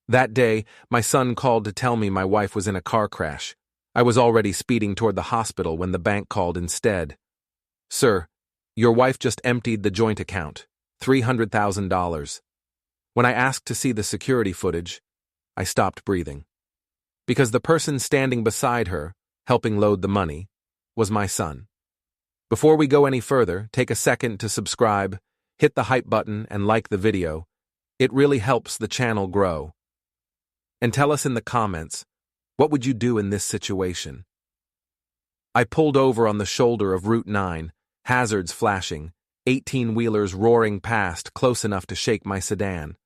That day, my son called to tell me my wife was in a car crash. I was already speeding toward the hospital when the bank called instead. "Sir, your wife just emptied the joint account, $300,000. When I asked to see the security footage, I stopped breathing. Because the person standing beside her, helping load the money, was my son. Before we go any further, take a second to subscribe, hit the hype button, and like the video. It really helps the channel grow. And tell us in the comments, what would you do in this situation? I pulled over on the shoulder of Route 9, hazards flashing, 18-wheelers roaring past close enough to shake my sedan.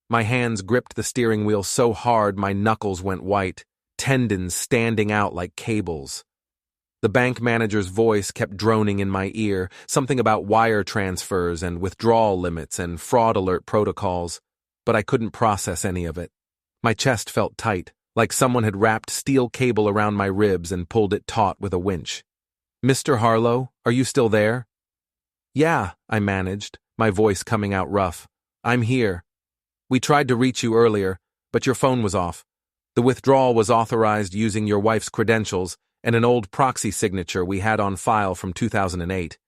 My hands gripped the steering wheel so hard my knuckles went white, tendons standing out like cables. The bank manager's voice kept droning in my ear, something about wire transfers and withdrawal limits and fraud alert protocols, but I couldn't process any of it. My chest felt tight, like someone had wrapped steel cable around my ribs and pulled it taut with a winch. "Mr. Harlow, are you still there?" "Yeah," I managed, my voice coming out rough. "I'm here. We tried to reach you earlier, but your phone was off. The withdrawal was authorized using your wife's credentials and an old proxy signature we had on file from 2008.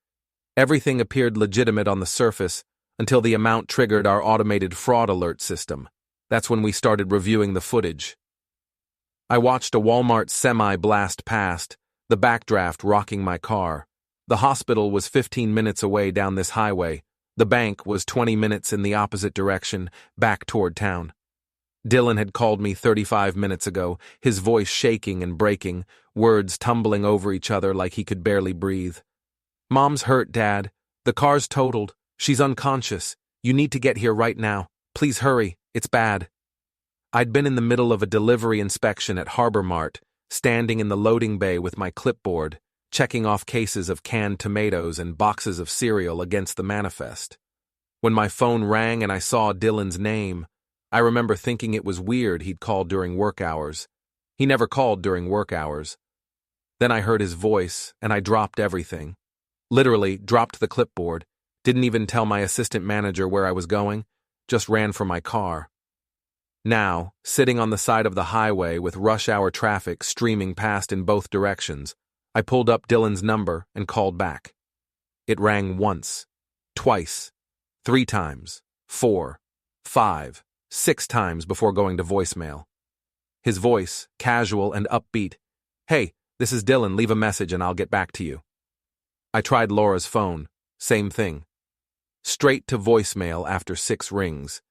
Everything appeared legitimate on the surface until the amount triggered our automated fraud alert system. That's when we started reviewing the footage." I watched a Walmart semi blast past, the backdraft rocking my car. The hospital was 15 minutes away down this highway. The bank was 20 minutes in the opposite direction, back toward town. Dylan had called me 35 minutes ago, his voice shaking and breaking, words tumbling over each other like he could barely breathe. "Mom's hurt, Dad. The car's totaled. She's unconscious. You need to get here right now. Please hurry. It's bad." I'd been in the middle of a delivery inspection at Harbor Mart, standing in the loading bay with my clipboard, checking off cases of canned tomatoes and boxes of cereal against the manifest. When my phone rang and I saw Dylan's name, I remember thinking it was weird he'd called during work hours. He never called during work hours. Then I heard his voice, and I dropped everything. Literally, dropped the clipboard, didn't even tell my assistant manager where I was going, just ran for my car. Now, sitting on the side of the highway with rush hour traffic streaming past in both directions, I pulled up Dylan's number and called back. It rang once, twice, 3 times, 4, 5, 6 times before going to voicemail. His voice, casual and upbeat. "Hey, this is Dylan, leave a message and I'll get back to you." I tried Laura's phone, same thing. Straight to voicemail after 6 rings.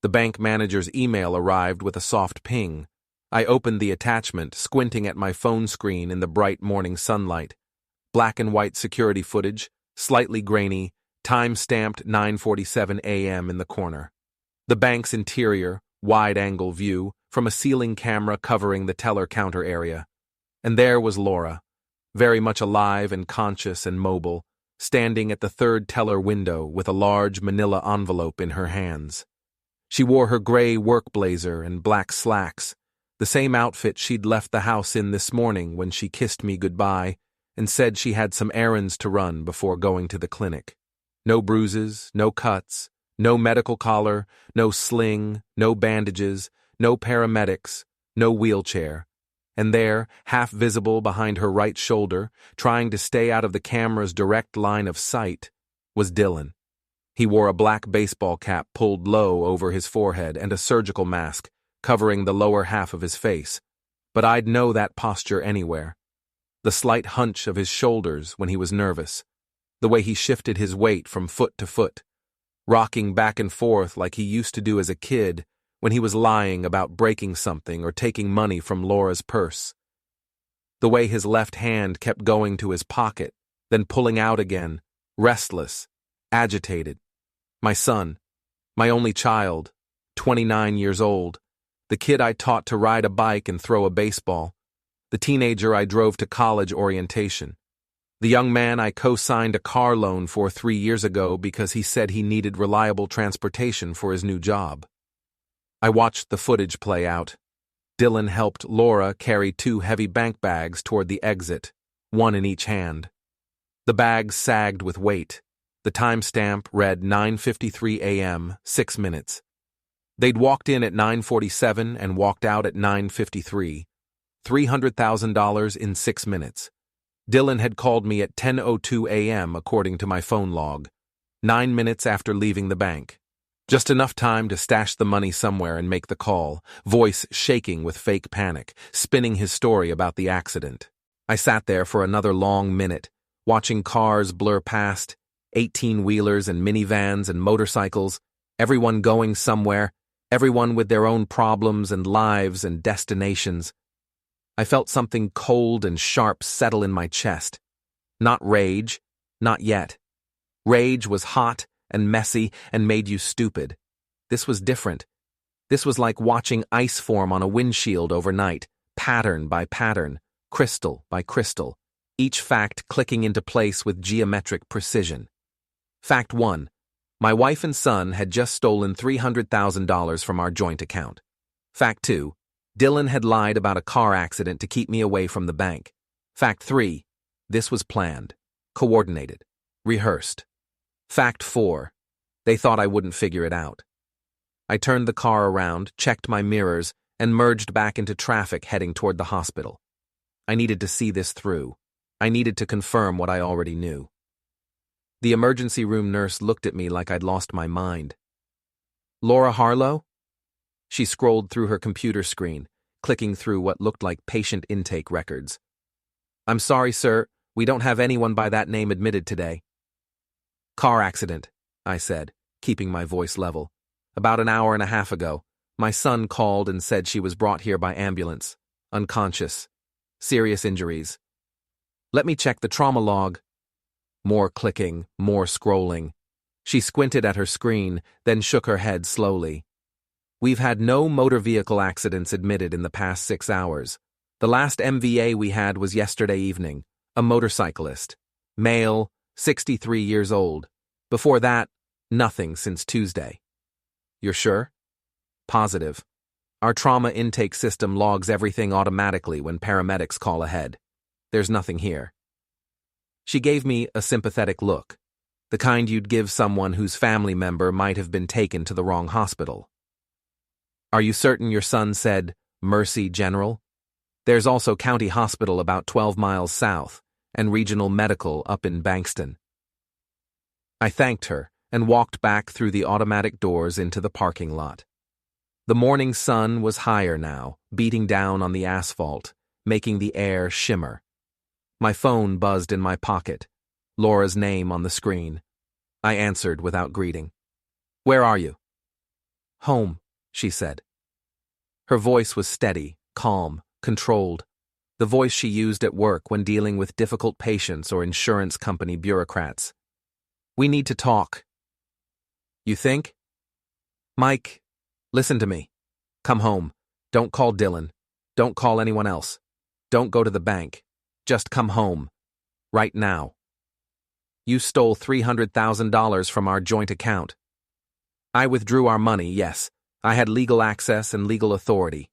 The bank manager's email arrived with a soft ping. I opened the attachment, squinting at my phone screen in the bright morning sunlight. Black and white security footage, slightly grainy, time-stamped 9:47 a.m. in the corner. The bank's interior, wide-angle view, from a ceiling camera covering the teller counter area. And there was Laura, very much alive and conscious and mobile, standing at the 3rd teller window with a large manila envelope in her hands. She wore her gray work blazer and black slacks, the same outfit she'd left the house in this morning when she kissed me goodbye and said she had some errands to run before going to the clinic. No bruises, no cuts, no medical collar, no sling, no bandages, no paramedics, no wheelchair. And there, half visible behind her right shoulder, trying to stay out of the camera's direct line of sight, was Dylan. He wore a black baseball cap pulled low over his forehead and a surgical mask, covering the lower half of his face. But I'd know that posture anywhere. The slight hunch of his shoulders when he was nervous, the way he shifted his weight from foot to foot, rocking back and forth like he used to do as a kid when he was lying about breaking something or taking money from Laura's purse. The way his left hand kept going to his pocket, then pulling out again, restless, agitated. My son, my only child, 29 years old, the kid I taught to ride a bike and throw a baseball, the teenager I drove to college orientation, the young man I co-signed a car loan for 3 years ago because he said he needed reliable transportation for his new job. I watched the footage play out. Dylan helped Laura carry 2 heavy bank bags toward the exit, one in each hand. The bags sagged with weight. The timestamp read 9:53 a.m., 6 minutes. They'd walked in at 9:47 and walked out at 9:53. $300,000 in 6 minutes. Dylan had called me at 10:02 a.m. according to my phone log, 9 minutes after leaving the bank. Just enough time to stash the money somewhere and make the call, voice shaking with fake panic, spinning his story about the accident. I sat there for another long minute, watching cars blur past, 18-wheelers and minivans and motorcycles, everyone going somewhere, everyone with their own problems and lives and destinations. I felt something cold and sharp settle in my chest. Not rage, not yet. Rage was hot and messy and made you stupid. This was different. This was like watching ice form on a windshield overnight, pattern by pattern, crystal by crystal, each fact clicking into place with geometric precision. Fact 1. My wife and son had just stolen $300,000 from our joint account. Fact 2. Dylan had lied about a car accident to keep me away from the bank. Fact 3. This was planned, coordinated, rehearsed. Fact 4. They thought I wouldn't figure it out. I turned the car around, checked my mirrors, and merged back into traffic heading toward the hospital. I needed to see this through. I needed to confirm what I already knew. The emergency room nurse looked at me like I'd lost my mind. Laura Harlow? She scrolled through her computer screen, clicking through what looked like patient intake records. I'm sorry, sir, we don't have anyone by that name admitted today. Car accident, I said, keeping my voice level. About an hour and a half ago, my son called and said she was brought here by ambulance, unconscious, serious injuries. Let me check the trauma log. More clicking, more scrolling. She squinted at her screen, then shook her head slowly. We've had no motor vehicle accidents admitted in the past 6 hours. The last MVA we had was yesterday evening, a motorcyclist. Male, 63 years old. Before that, nothing since Tuesday. You're sure? Positive. Our trauma intake system logs everything automatically when paramedics call ahead. There's nothing here. She gave me a sympathetic look, the kind you'd give someone whose family member might have been taken to the wrong hospital. Are you certain your son said Mercy General? There's also County Hospital about 12 miles south, and Regional Medical up in Bankston. I thanked her and walked back through the automatic doors into the parking lot. The morning sun was higher now, beating down on the asphalt, making the air shimmer. My phone buzzed in my pocket, Laura's name on the screen. I answered without greeting. Where are you? Home, she said. Her voice was steady, calm, controlled, the voice she used at work when dealing with difficult patients or insurance company bureaucrats. We need to talk. You think? Mike, listen to me. Come home. Don't call Dylan. Don't call anyone else. Don't go to the bank. Just come home. Right now. You stole $300,000 from our joint account. I withdrew our money, yes. I had legal access and legal authority.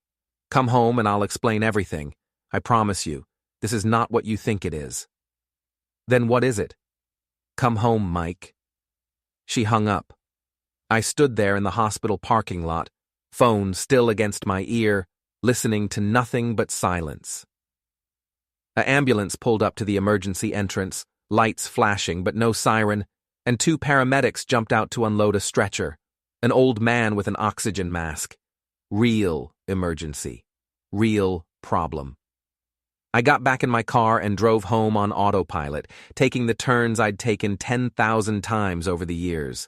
Come home and I'll explain everything. I promise you, this is not what you think it is. Then what is it? Come home, Mike. She hung up. I stood there in the hospital parking lot, phone still against my ear, listening to nothing but silence. An ambulance pulled up to the emergency entrance, lights flashing but no siren, and 2 paramedics jumped out to unload a stretcher, an old man with an oxygen mask. Real emergency. Real problem. I got back in my car and drove home on autopilot, taking the turns I'd taken 10,000 times over the years.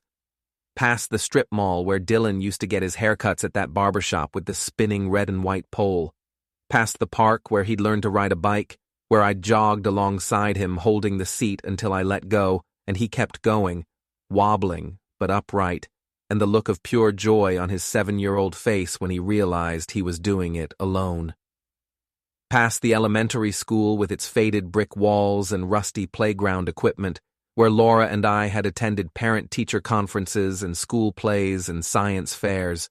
Past the strip mall where Dylan used to get his haircuts at that barbershop with the spinning red and white pole. Past the park where he'd learned to ride a bike, where I jogged alongside him holding the seat until I let go, and he kept going, wobbling but upright, and the look of pure joy on his 7-year-old face when he realized he was doing it alone. Past the elementary school with its faded brick walls and rusty playground equipment, where Laura and I had attended parent-teacher conferences and school plays and science fairs.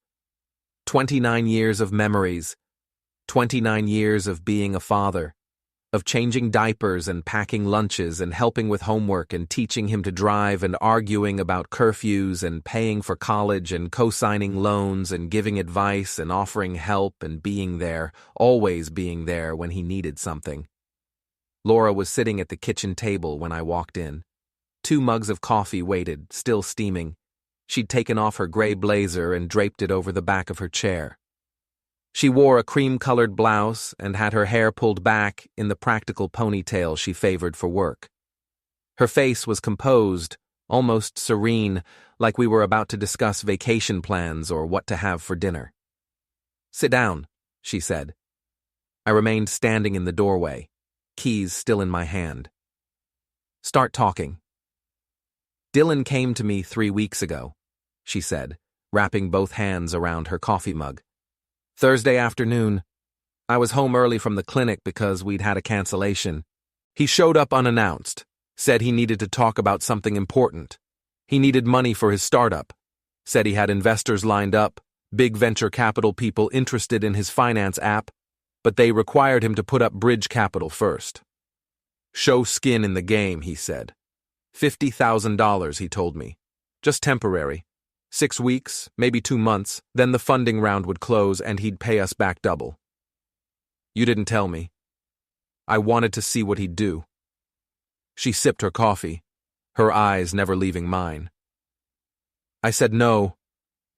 29 years of memories, 29 years of being a father, of changing diapers and packing lunches and helping with homework and teaching him to drive and arguing about curfews and paying for college and co-signing loans and giving advice and offering help and being there, always being there when he needed something. Laura was sitting at the kitchen table when I walked in. 2 mugs of coffee waited, still steaming. She'd taken off her gray blazer and draped it over the back of her chair. She wore a cream-colored blouse and had her hair pulled back in the practical ponytail she favored for work. Her face was composed, almost serene, like we were about to discuss vacation plans or what to have for dinner. "Sit down," she said. I remained standing in the doorway, keys still in my hand. "Start talking." "Dylan came to me 3 weeks ago," she said, wrapping both hands around her coffee mug. "Thursday afternoon. I was home early from the clinic because we'd had a cancellation. He showed up unannounced, said he needed to talk about something important. He needed money for his startup. Said he had investors lined up, big venture capital people interested in his finance app, but they required him to put up bridge capital first. Show skin in the game, he said. $50,000, he told me. Just temporary. 6 weeks, maybe 2 months, then the funding round would close and he'd pay us back double. You didn't tell me. I wanted to see what he'd do." She sipped her coffee, her eyes never leaving mine. I said no,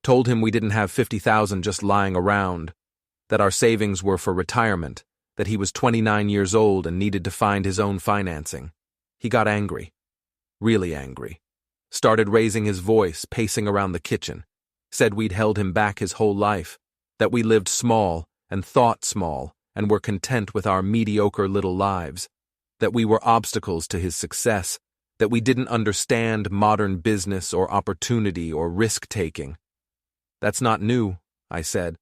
told him we didn't have 50,000 just lying around, that our savings were for retirement, that he was 29 years old and needed to find his own financing. He got angry, really angry. Started raising his voice, pacing around the kitchen. Said we'd held him back his whole life, that we lived small and thought small and were content with our mediocre little lives, that we were obstacles to his success, that we didn't understand modern business or opportunity or risk-taking. "That's not new," I said.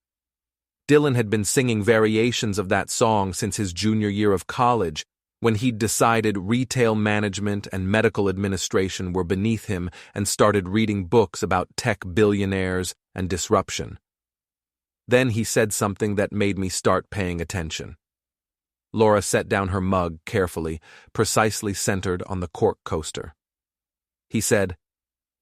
Dylan had been singing variations of that song since his junior year of college, when he'd decided retail management and medical administration were beneath him and started reading books about tech billionaires and disruption. Then he said something that made me start paying attention. Laura set down her mug carefully, precisely centered on the cork coaster. He said,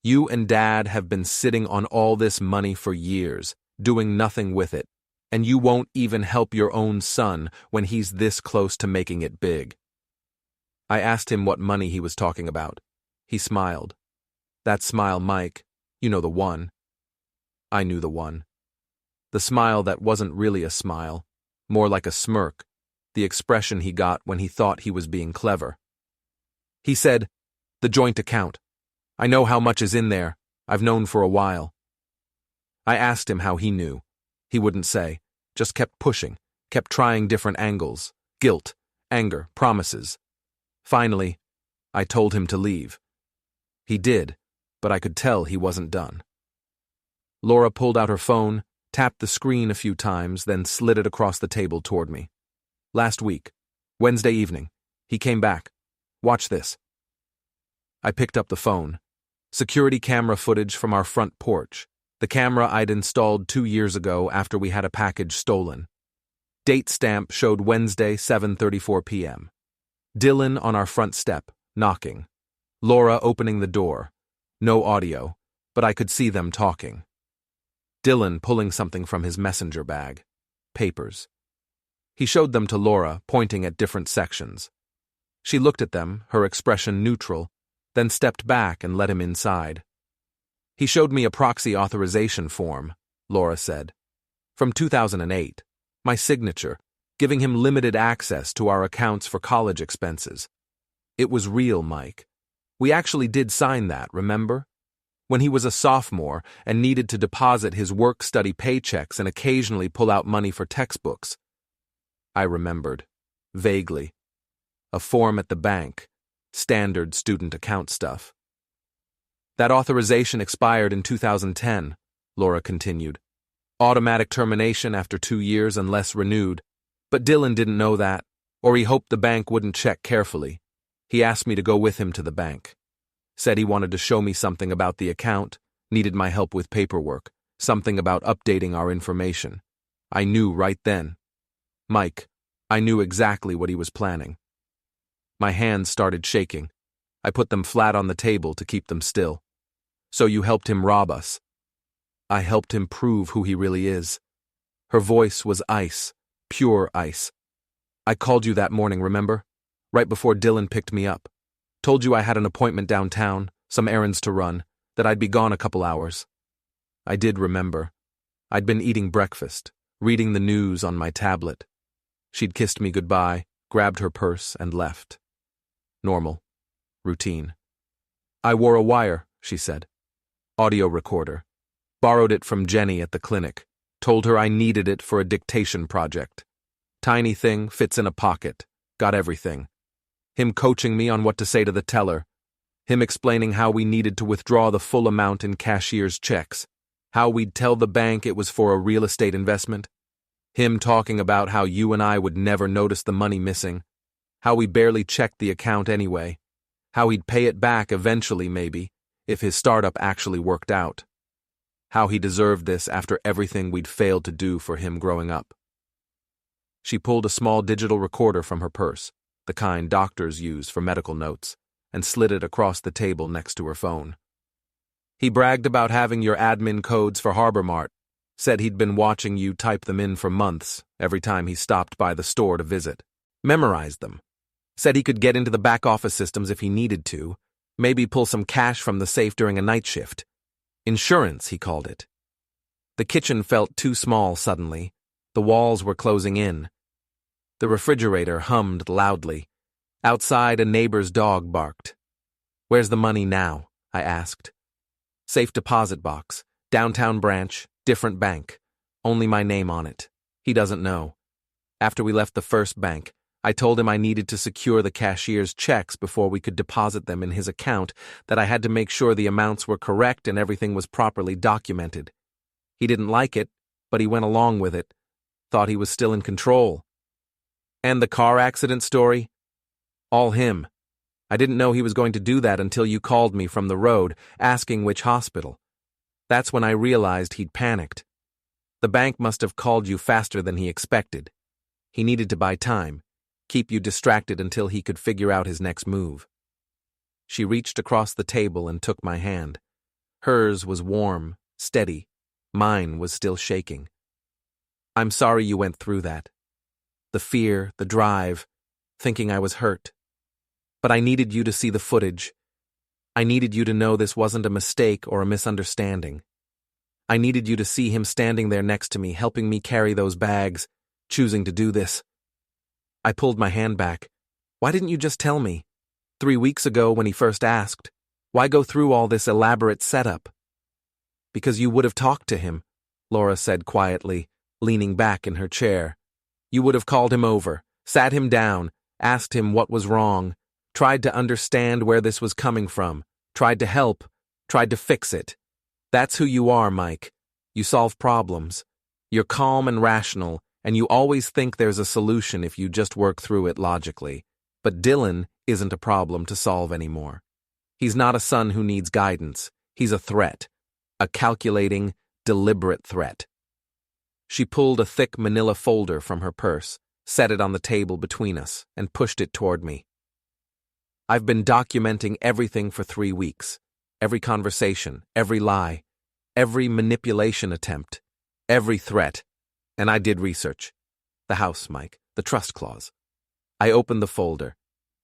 "You and Dad have been sitting on all this money for years, doing nothing with it, and you won't even help your own son when he's this close to making it big." I asked him what money he was talking about. He smiled. That smile, Mike, you know the one. I knew the one. The smile that wasn't really a smile, more like a smirk, the expression he got when he thought he was being clever. He said, "The joint account. I know how much is in there. I've known for a while." I asked him how he knew. He wouldn't say, just kept pushing, kept trying different angles, guilt, anger, promises. Finally, I told him to leave. He did, but I could tell he wasn't done. Laura pulled out her phone, tapped the screen a few times, then slid it across the table toward me. "Last week, Wednesday evening, he came back. Watch this." I picked up the phone. Security camera footage from our front porch. The camera I'd installed 2 years ago after we had a package stolen. Date stamp showed Wednesday, 7:34 p.m. Dylan on our front step, knocking. Laura opening the door. No audio, but I could see them talking. Dylan pulling something from his messenger bag. Papers. He showed them to Laura, pointing at different sections. She looked at them, her expression neutral, then stepped back and let him inside. "He showed me a proxy authorization form," Laura said. "From 2008. My signature, giving him limited access to our accounts for college expenses. It was real, Mike. We actually did sign that, remember? When he was a sophomore and needed to deposit his work-study paychecks and occasionally pull out money for textbooks." I remembered, vaguely. A form at the bank, standard student account stuff. "That authorization expired in 2010, Laura continued. Automatic termination after 2 years unless renewed. But Dylan didn't know that, or he hoped the bank wouldn't check carefully. He asked me to go with him to the bank. Said he wanted to show me something about the account, needed my help with paperwork, something about updating our information. I knew right then. Mike, I knew exactly what he was planning. My hands started shaking. I put them flat on the table to keep them still. So you helped him rob us. I helped him prove who he really is. Her voice was ice, pure ice. I called you that morning, remember? Right before Dylan picked me up. Told you I had an appointment downtown, some errands to run, that I'd be gone a couple hours. I did remember. I'd been eating breakfast, reading the news on my tablet. She'd kissed me goodbye, grabbed her purse, and left. Normal. Routine. I wore a wire, she said. Audio recorder. Borrowed it from Jenny at the clinic. Told her I needed it for a dictation project. Tiny thing, fits in a pocket. Got everything. Him coaching me on what to say to the teller. Him explaining how we needed to withdraw the full amount in cashier's checks. How we'd tell the bank it was for a real estate investment. Him talking about how you and I would never notice the money missing. How we barely checked the account anyway. How he'd pay it back eventually, maybe, if his startup actually worked out. How he deserved this after everything we'd failed to do for him growing up. She pulled a small digital recorder from her purse, the kind doctors use for medical notes, and slid it across the table next to her phone. He bragged about having your admin codes for Harbor Mart, said he'd been watching you type them in for months every time he stopped by the store to visit. Memorized them. Said he could get into the back office systems if he needed to, maybe pull some cash from the safe during a night shift. Insurance, he called it. The kitchen felt too small suddenly. The walls were closing in. The refrigerator hummed loudly. Outside, a neighbor's dog barked. Where's the money now? I asked. Safe deposit box, downtown branch, different bank. Only my name on it. He doesn't know. After we left the first bank, I told him I needed to secure the cashier's checks before we could deposit them in his account, that I had to make sure the amounts were correct and everything was properly documented. He didn't like it, but he went along with it. Thought he was still in control. And the car accident story? All him. I didn't know he was going to do that until you called me from the road, asking which hospital. That's when I realized he'd panicked. The bank must have called you faster than he expected. He needed to buy time, keep you distracted until he could figure out his next move. She reached across the table and took my hand. Hers was warm, steady. Mine was still shaking. I'm sorry you went through that. The fear, the drive, thinking I was hurt. But I needed you to see the footage. I needed you to know this wasn't a mistake or a misunderstanding. I needed you to see him standing there next to me, helping me carry those bags, choosing to do this. I pulled my hand back. Why didn't you just tell me? 3 weeks ago when he first asked. Why go through all this elaborate setup? Because you would have talked to him, Laura said quietly, leaning back in her chair. You would have called him over, sat him down, asked him what was wrong, tried to understand where this was coming from, tried to help, tried to fix it. That's who you are, Mike. You solve problems. You're calm and rational, and you always think there's a solution if you just work through it logically. But Dylan isn't a problem to solve anymore. He's not a son who needs guidance. He's a threat. A calculating, deliberate threat. She pulled a thick manila folder from her purse, set it on the table between us, and pushed it toward me. I've been documenting everything for 3 weeks. Every conversation, every lie, every manipulation attempt, every threat. And I did research. The house, Mike, the trust clause. I opened the folder.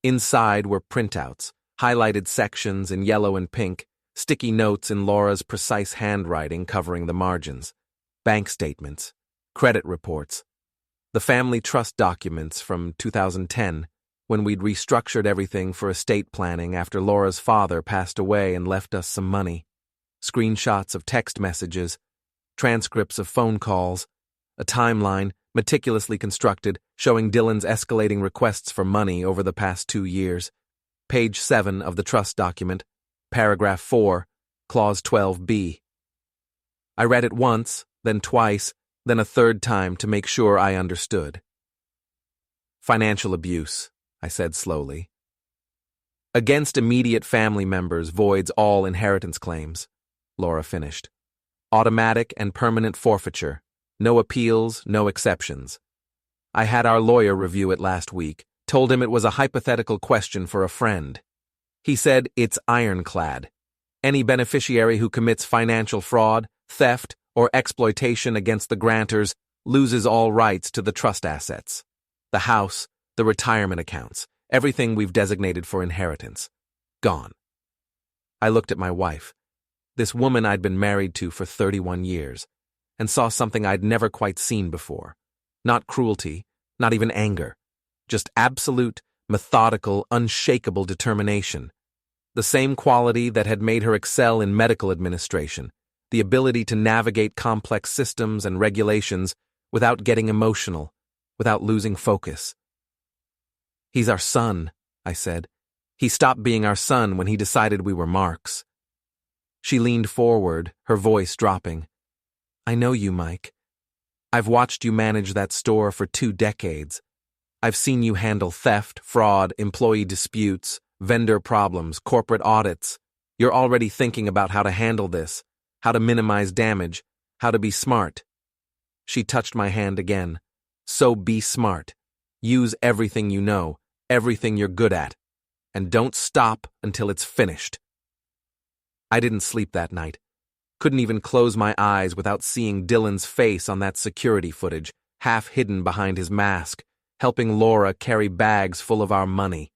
Inside were printouts, highlighted sections in yellow and pink, sticky notes in Laura's precise handwriting covering the margins, bank statements, credit reports, the family trust documents from 2010, when we'd restructured everything for estate planning after Laura's father passed away and left us some money, screenshots of text messages, transcripts of phone calls, a timeline meticulously constructed showing Dylan's escalating requests for money over the past 2 years, page 7 of the trust document, paragraph 4, clause 12B. I read it once, then twice, then a third time to make sure I understood. Financial abuse, I said slowly. Against immediate family members voids all inheritance claims, Laura finished. Automatic and permanent forfeiture. No appeals, no exceptions. I had our lawyer review it last week, told him it was a hypothetical question for a friend. He said it's ironclad. Any beneficiary who commits financial fraud, theft, or exploitation against the grantors loses all rights to the trust assets. The house, the retirement accounts, everything we've designated for inheritance. Gone. I looked at my wife, this woman I'd been married to for 31 years, and saw something I'd never quite seen before. Not cruelty, not even anger, just absolute, methodical, unshakable determination. The same quality that had made her excel in medical administration, the ability to navigate complex systems and regulations without getting emotional, without losing focus. "He's our son," I said. "He stopped being our son when he decided we were Mark's." She leaned forward, her voice dropping. "I know you, Mike. I've watched you manage that store for 2 decades. I've seen you handle theft, fraud, employee disputes, vendor problems, corporate audits. You're already thinking about how to handle this, how to minimize damage, how to be smart." She touched my hand again. "So be smart. Use everything you know, everything you're good at, and don't stop until it's finished." I didn't sleep that night. Couldn't even close my eyes without seeing Dylan's face on that security footage, half hidden behind his mask, helping Laura carry bags full of our money.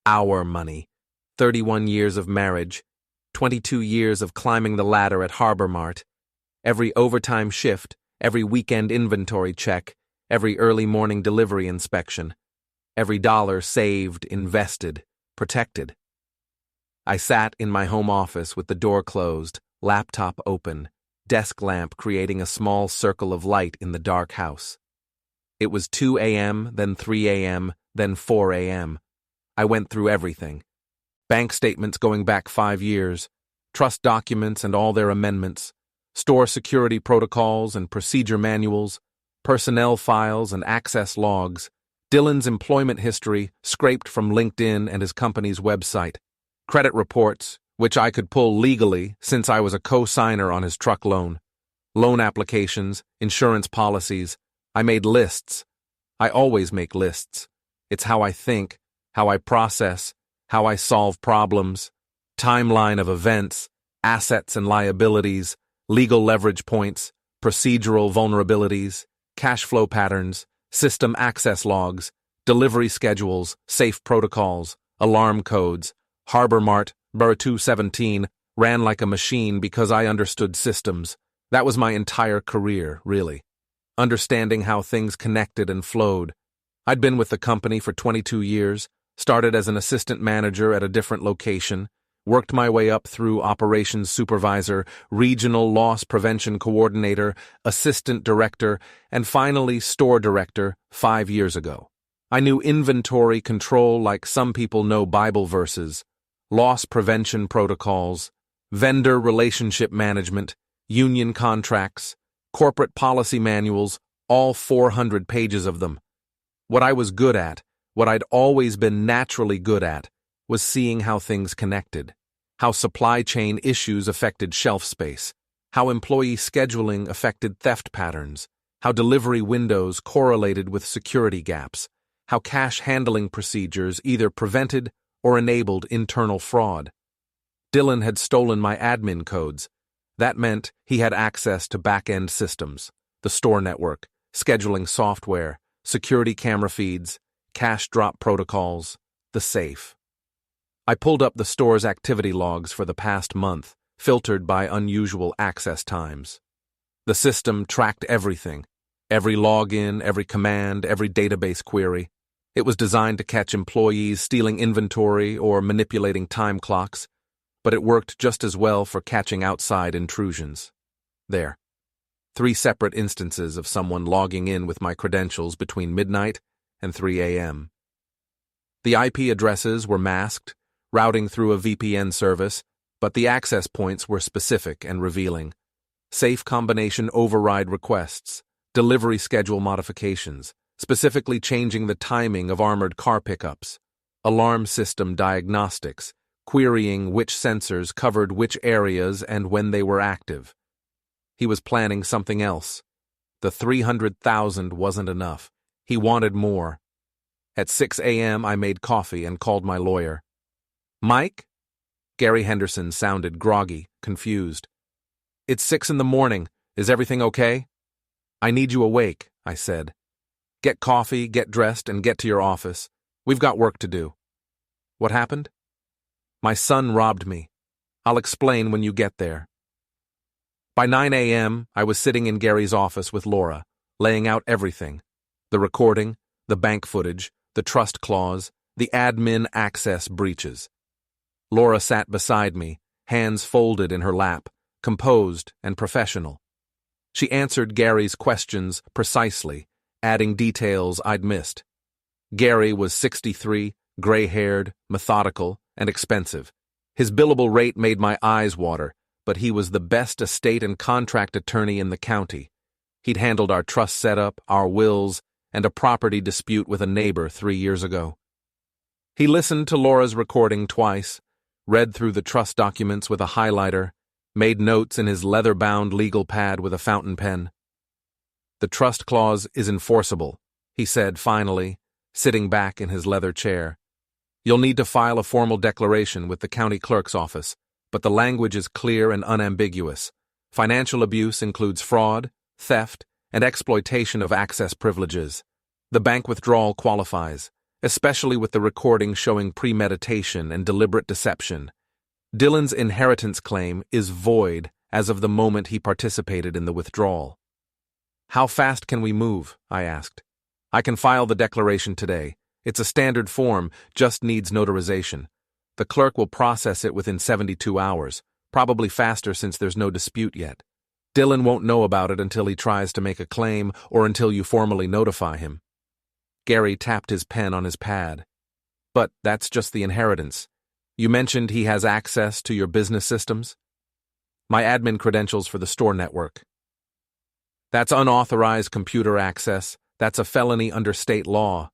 Our money. 31 years of marriage, 22 years of climbing the ladder at Harbor Mart. Every overtime shift, every weekend inventory check, every early morning delivery inspection. Every dollar saved, invested, protected. I sat in my home office with the door closed, laptop open, desk lamp creating a small circle of light in the dark house. It was 2 a.m., then 3 a.m., then 4 a.m. I went through everything. Bank statements going back 5 years, trust documents and all their amendments, store security protocols and procedure manuals, personnel files and access logs, Dylan's employment history scraped from LinkedIn and his company's website, credit reports, which I could pull legally since I was a co-signer on his truck loan, loan applications, insurance policies. I made lists. I always make lists. It's how I think, how I process, how I solve problems, timeline of events, assets and liabilities, legal leverage points, procedural vulnerabilities, cash flow patterns, system access logs, delivery schedules, safe protocols, alarm codes. Harbor Mart, Borough 217, ran like a machine because I understood systems. That was my entire career, really. Understanding how things connected and flowed. I'd been with the company for 22 years, started as an assistant manager at a different location, worked my way up through operations supervisor, regional loss prevention coordinator, assistant director, and finally store director 5 years ago. I knew inventory control like some people know Bible verses, loss prevention protocols, vendor relationship management, union contracts, corporate policy manuals, all 400 pages of them. What I was good at, what I'd always been naturally good at, was seeing how things connected, how supply chain issues affected shelf space, how employee scheduling affected theft patterns, how delivery windows correlated with security gaps, how cash handling procedures either prevented or enabled internal fraud. Dylan had stolen my admin codes. That meant he had access to back-end systems, the store network, scheduling software, security camera feeds, cash drop protocols, the safe. I pulled up the store's activity logs for the past month, filtered by unusual access times. The system tracked everything, every login, every command, every database query. It was designed to catch employees stealing inventory or manipulating time clocks, but it worked just as well for catching outside intrusions. There. 3 separate instances of someone logging in with my credentials between midnight and 3 a.m. The IP addresses were masked, routing through a VPN service, but the access points were specific and revealing. Safe combination override requests, delivery schedule modifications, specifically changing the timing of armored car pickups, alarm system diagnostics, querying which sensors covered which areas and when they were active. He was planning something else. The 300,000 wasn't enough. He wanted more. At 6 a.m., I made coffee and called my lawyer. Mike? Gary Henderson sounded groggy, confused. It's 6 in the morning. Is everything okay? I need you awake, I said. Get coffee, get dressed, and get to your office. We've got work to do. What happened? My son robbed me. I'll explain when you get there. By 9 a.m., I was sitting in Gary's office with Laura, laying out everything. The recording, the bank footage, the trust clause, the admin access breaches. Laura sat beside me, hands folded in her lap, composed and professional. She answered Gary's questions precisely, adding details I'd missed. Gary was 63, gray-haired, methodical, and expensive. His billable rate made my eyes water, but he was the best estate and contract attorney in the county. He'd handled our trust setup, our wills, and a property dispute with a neighbor 3 years ago. He listened to Laura's recording twice, read through the trust documents with a highlighter, made notes in his leather-bound legal pad with a fountain pen. The trust clause is enforceable, he said finally, sitting back in his leather chair. You'll need to file a formal declaration with the county clerk's office, but the language is clear and unambiguous. Financial abuse includes fraud, theft, and exploitation of access privileges. The bank withdrawal qualifies, especially with the recording showing premeditation and deliberate deception. Dylan's inheritance claim is void as of the moment he participated in the withdrawal. How fast can we move? I asked. I can file the declaration today. It's a standard form, just needs notarization. The clerk will process it within 72 hours, probably faster since there's no dispute yet. Dylan won't know about it until he tries to make a claim or until you formally notify him. Gary tapped his pen on his pad. But that's just the inheritance. You mentioned he has access to your business systems? My admin credentials for the store network. That's unauthorized computer access. That's a felony under state law.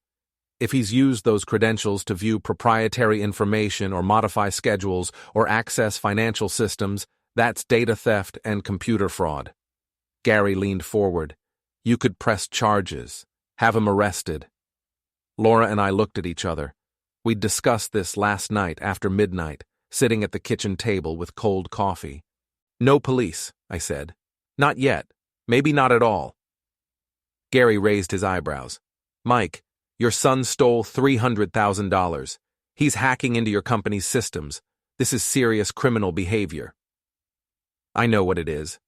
If he's used those credentials to view proprietary information or modify schedules or access financial systems, that's data theft and computer fraud. Gary leaned forward. You could press charges, have him arrested. Laura and I looked at each other. We'd discussed this last night after midnight, sitting at the kitchen table with cold coffee. No police, I said. Not yet. Maybe not at all. Gary raised his eyebrows. Mike, your son stole $300,000. He's hacking into your company's systems. This is serious criminal behavior. I know what it is.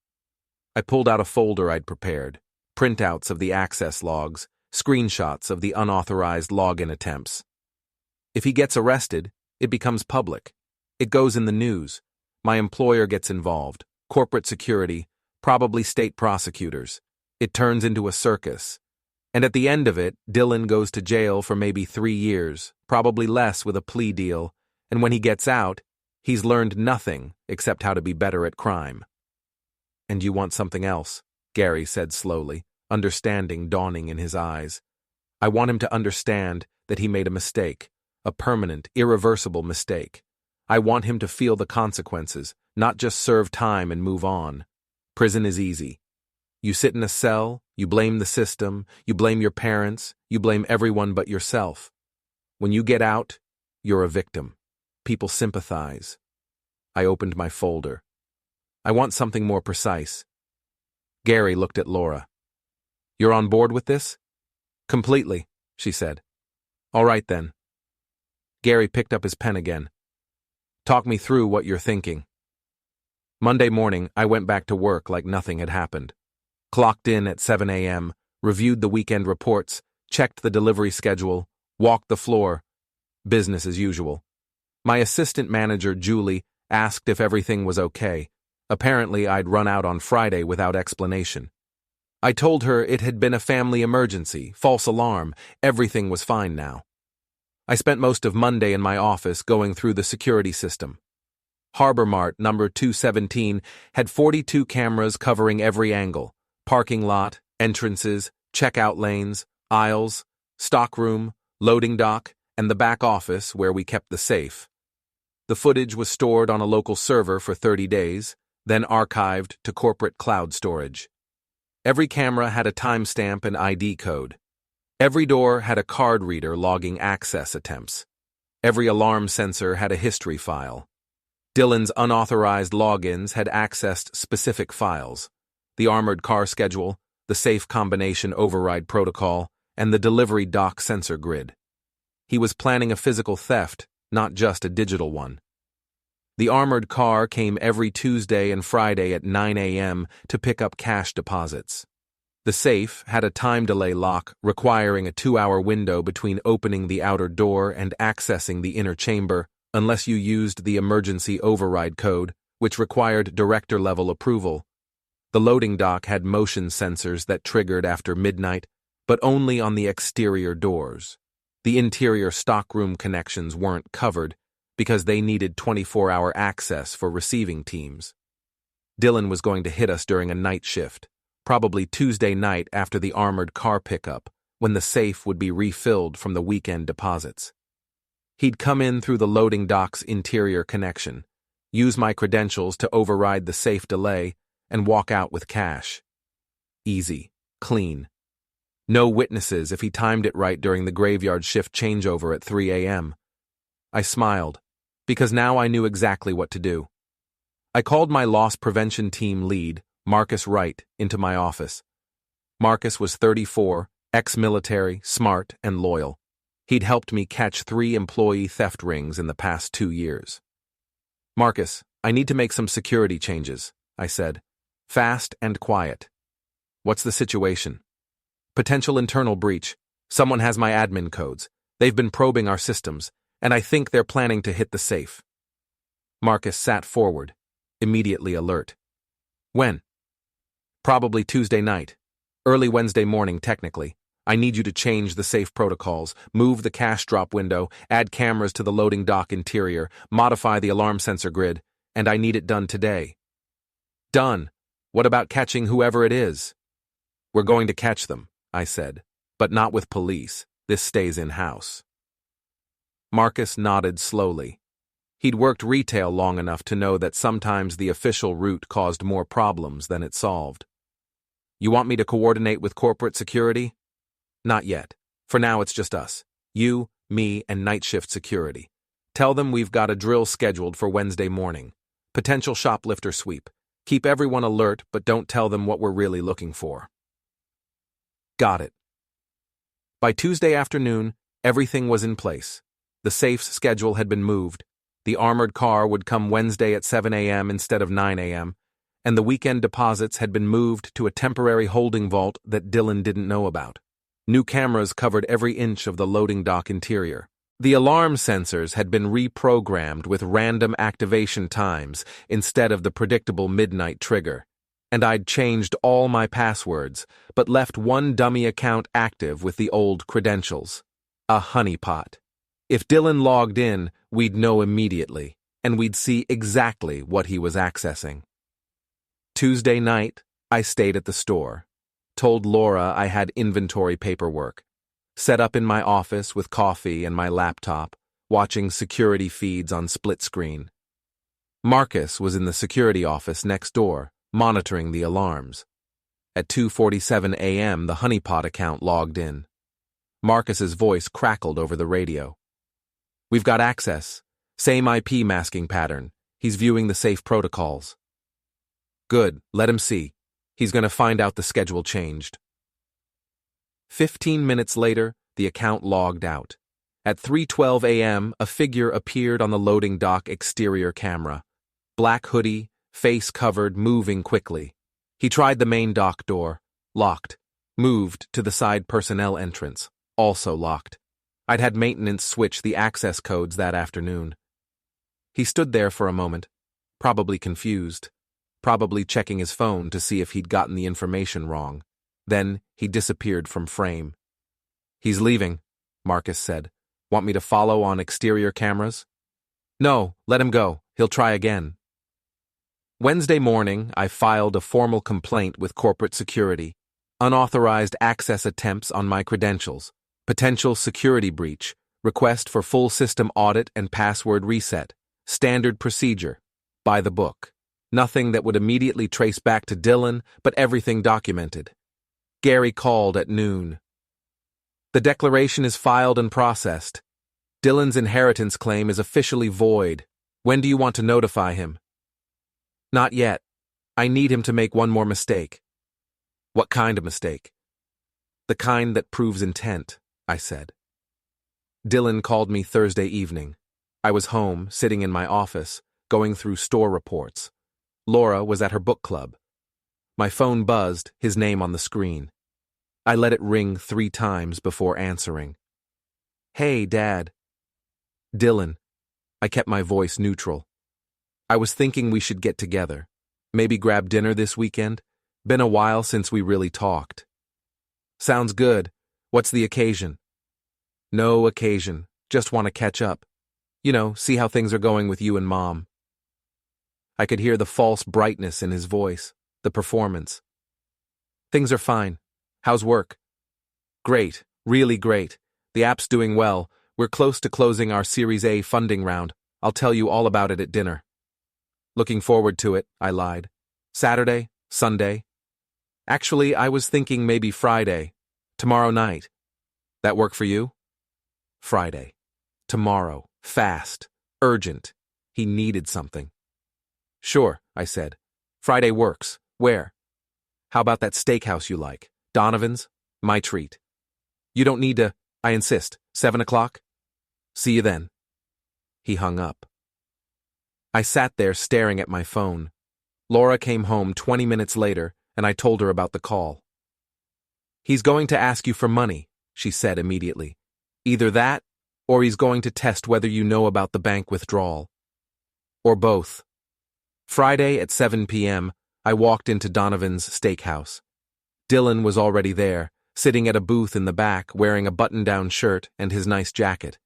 I pulled out a folder I'd prepared, printouts of the access logs, screenshots of the unauthorized login attempts. If he gets arrested, it becomes public. It goes in the news. My employer gets involved, corporate security, probably state prosecutors. It turns into a circus. And at the end of it, Dylan goes to jail for maybe 3 years, probably less with a plea deal, and when he gets out, he's learned nothing except how to be better at crime. And you want something else, Gary said slowly, understanding dawning in his eyes. I want him to understand that he made a mistake, a permanent, irreversible mistake. I want him to feel the consequences, not just serve time and move on. Prison is easy. You sit in a cell, you blame the system, you blame your parents, you blame everyone but yourself. When you get out, you're a victim. People sympathize. I opened my folder. I want something more precise. Gary looked at Laura. You're on board with this? Completely, she said. All right then. Gary picked up his pen again. Talk me through what you're thinking. Monday morning, I went back to work like nothing had happened. Clocked in at 7 a.m., reviewed the weekend reports, checked the delivery schedule, walked the floor. Business as usual. My assistant manager, Julie, asked if everything was okay. Apparently, I'd run out on Friday without explanation. I told her it had been a family emergency, false alarm, everything was fine now. I spent most of Monday in my office going through the security system. Harbor Mart number 217 had 42 cameras covering every angle: parking lot, entrances, checkout lanes, aisles, stockroom, loading dock, and the back office where we kept the safe. The footage was stored on a local server for 30 days, then archived to corporate cloud storage. Every camera had a timestamp and ID code. Every door had a card reader logging access attempts. Every alarm sensor had a history file. Dylan's unauthorized logins had accessed specific files: the armored car schedule, the safe combination override protocol, and the delivery dock sensor grid. He was planning a physical theft, not just a digital one. The armored car came every Tuesday and Friday at 9 a.m. to pick up cash deposits. The safe had a time delay lock requiring a 2-hour window between opening the outer door and accessing the inner chamber, unless you used the emergency override code, which required director-level approval. The loading dock had motion sensors that triggered after midnight, but only on the exterior doors. The interior stockroom connections weren't covered because they needed 24-hour access for receiving teams. Dylan was going to hit us during a night shift, probably Tuesday night after the armored car pickup, when the safe would be refilled from the weekend deposits. He'd come in through the loading dock's interior connection, use my credentials to override the safe delay, and walk out with cash. Easy, clean. No witnesses if he timed it right during the graveyard shift changeover at 3 a.m. I smiled, because now I knew exactly what to do. I called my loss prevention team lead, Marcus Wright, into my office. Marcus was 34, ex-military, smart, and loyal. He'd helped me catch 3 employee theft rings in the past 2 years. "Marcus, I need to make some security changes," I said. "Fast and quiet." "What's the situation?" "Potential internal breach. Someone has my admin codes. They've been probing our systems, and I think they're planning to hit the safe." Marcus sat forward, immediately alert. "When?" "Probably Tuesday night. Early Wednesday morning, technically. I need you to change the safe protocols, move the cash drop window, add cameras to the loading dock interior, modify the alarm sensor grid, and I need it done today." "Done. What about catching whoever it is?" "We're going to catch them," I said, "but not with police. This stays in-house." Marcus nodded slowly. He'd worked retail long enough to know that sometimes the official route caused more problems than it solved. "You want me to coordinate with corporate security?" "Not yet. For now, it's just us. You, me, and night shift security. Tell them we've got a drill scheduled for Wednesday morning. Potential shoplifter sweep. Keep everyone alert, but don't tell them what we're really looking for." Got it. By Tuesday afternoon, everything was in place. The safe's schedule had been moved. The armored car would come Wednesday at 7 a.m. instead of 9 a.m., and the weekend deposits had been moved to a temporary holding vault that Dylan didn't know about. New cameras covered every inch of the loading dock interior. The alarm sensors had been reprogrammed with random activation times instead of the predictable midnight trigger. And I'd changed all my passwords, but left one dummy account active with the old credentials. A honeypot. If Dylan logged in, we'd know immediately, and we'd see exactly what he was accessing. Tuesday night, I stayed at the store. Told Laura I had inventory paperwork. Set up in my office with coffee and my laptop, watching security feeds on split screen. Marcus was in the security office next door, monitoring the alarms. At 2:47 a.m., the honeypot account logged in. Marcus's voice crackled over the radio. "We've got access. Same IP masking pattern. He's viewing the safe protocols." "Good, let him see. He's going to find out the schedule changed." 15 minutes later, the account logged out. At 3:12 a.m., a figure appeared on the loading dock exterior camera. Black hoodie, face covered, moving quickly. He tried the main dock door. Locked. Moved to the side personnel entrance. Also locked. I'd had maintenance switch the access codes that afternoon. He stood there for a moment, probably confused, probably checking his phone to see if he'd gotten the information wrong. Then he disappeared from frame. "He's leaving," Marcus said. "Want me to follow on exterior cameras?" "No, let him go. He'll try again." Wednesday morning, I filed a formal complaint with corporate security. Unauthorized access attempts on my credentials. Potential security breach. Request for full system audit and password reset. Standard procedure. By the book. Nothing that would immediately trace back to Dylan, but everything documented. Gary called at noon. The declaration is filed and processed. Dylan's inheritance claim is officially void. When do you want to notify him? Not yet. I need him to make one more mistake. What kind of mistake? The kind that proves intent, I said. Dylan called me Thursday evening. I was home, sitting in my office, going through store reports. Laura was at her book club. My phone buzzed, his name on the screen. I let it ring 3 times before answering. Hey, Dad. Dylan. I kept my voice neutral. I was thinking we should get together. Maybe grab dinner this weekend? Been a while since we really talked. Sounds good. What's the occasion? No occasion. Just want to catch up. You know, see how things are going with you and Mom. I could hear the false brightness in his voice, the performance. Things are fine. How's work? Great. Really great. The app's doing well. We're close to closing our Series A funding round. I'll tell you all about it at dinner. Looking forward to it, I lied. Saturday? Sunday? Actually, I was thinking maybe Friday. Tomorrow night. That work for you? Friday. Tomorrow. Fast. Urgent. He needed something. Sure, I said. Friday works. Where? How about that steakhouse you like? Donovan's? My treat. You don't need to, I insist. 7 o'clock? See you then. He hung up. I sat there staring at my phone. Laura came home 20 minutes later, and I told her about the call. He's going to ask you for money, she said immediately. Either that, or he's going to test whether you know about the bank withdrawal. Or both. Friday at 7 p.m., I walked into Donovan's steakhouse. Dylan was already there, sitting at a booth in the back, wearing a button-down shirt and his nice jacket.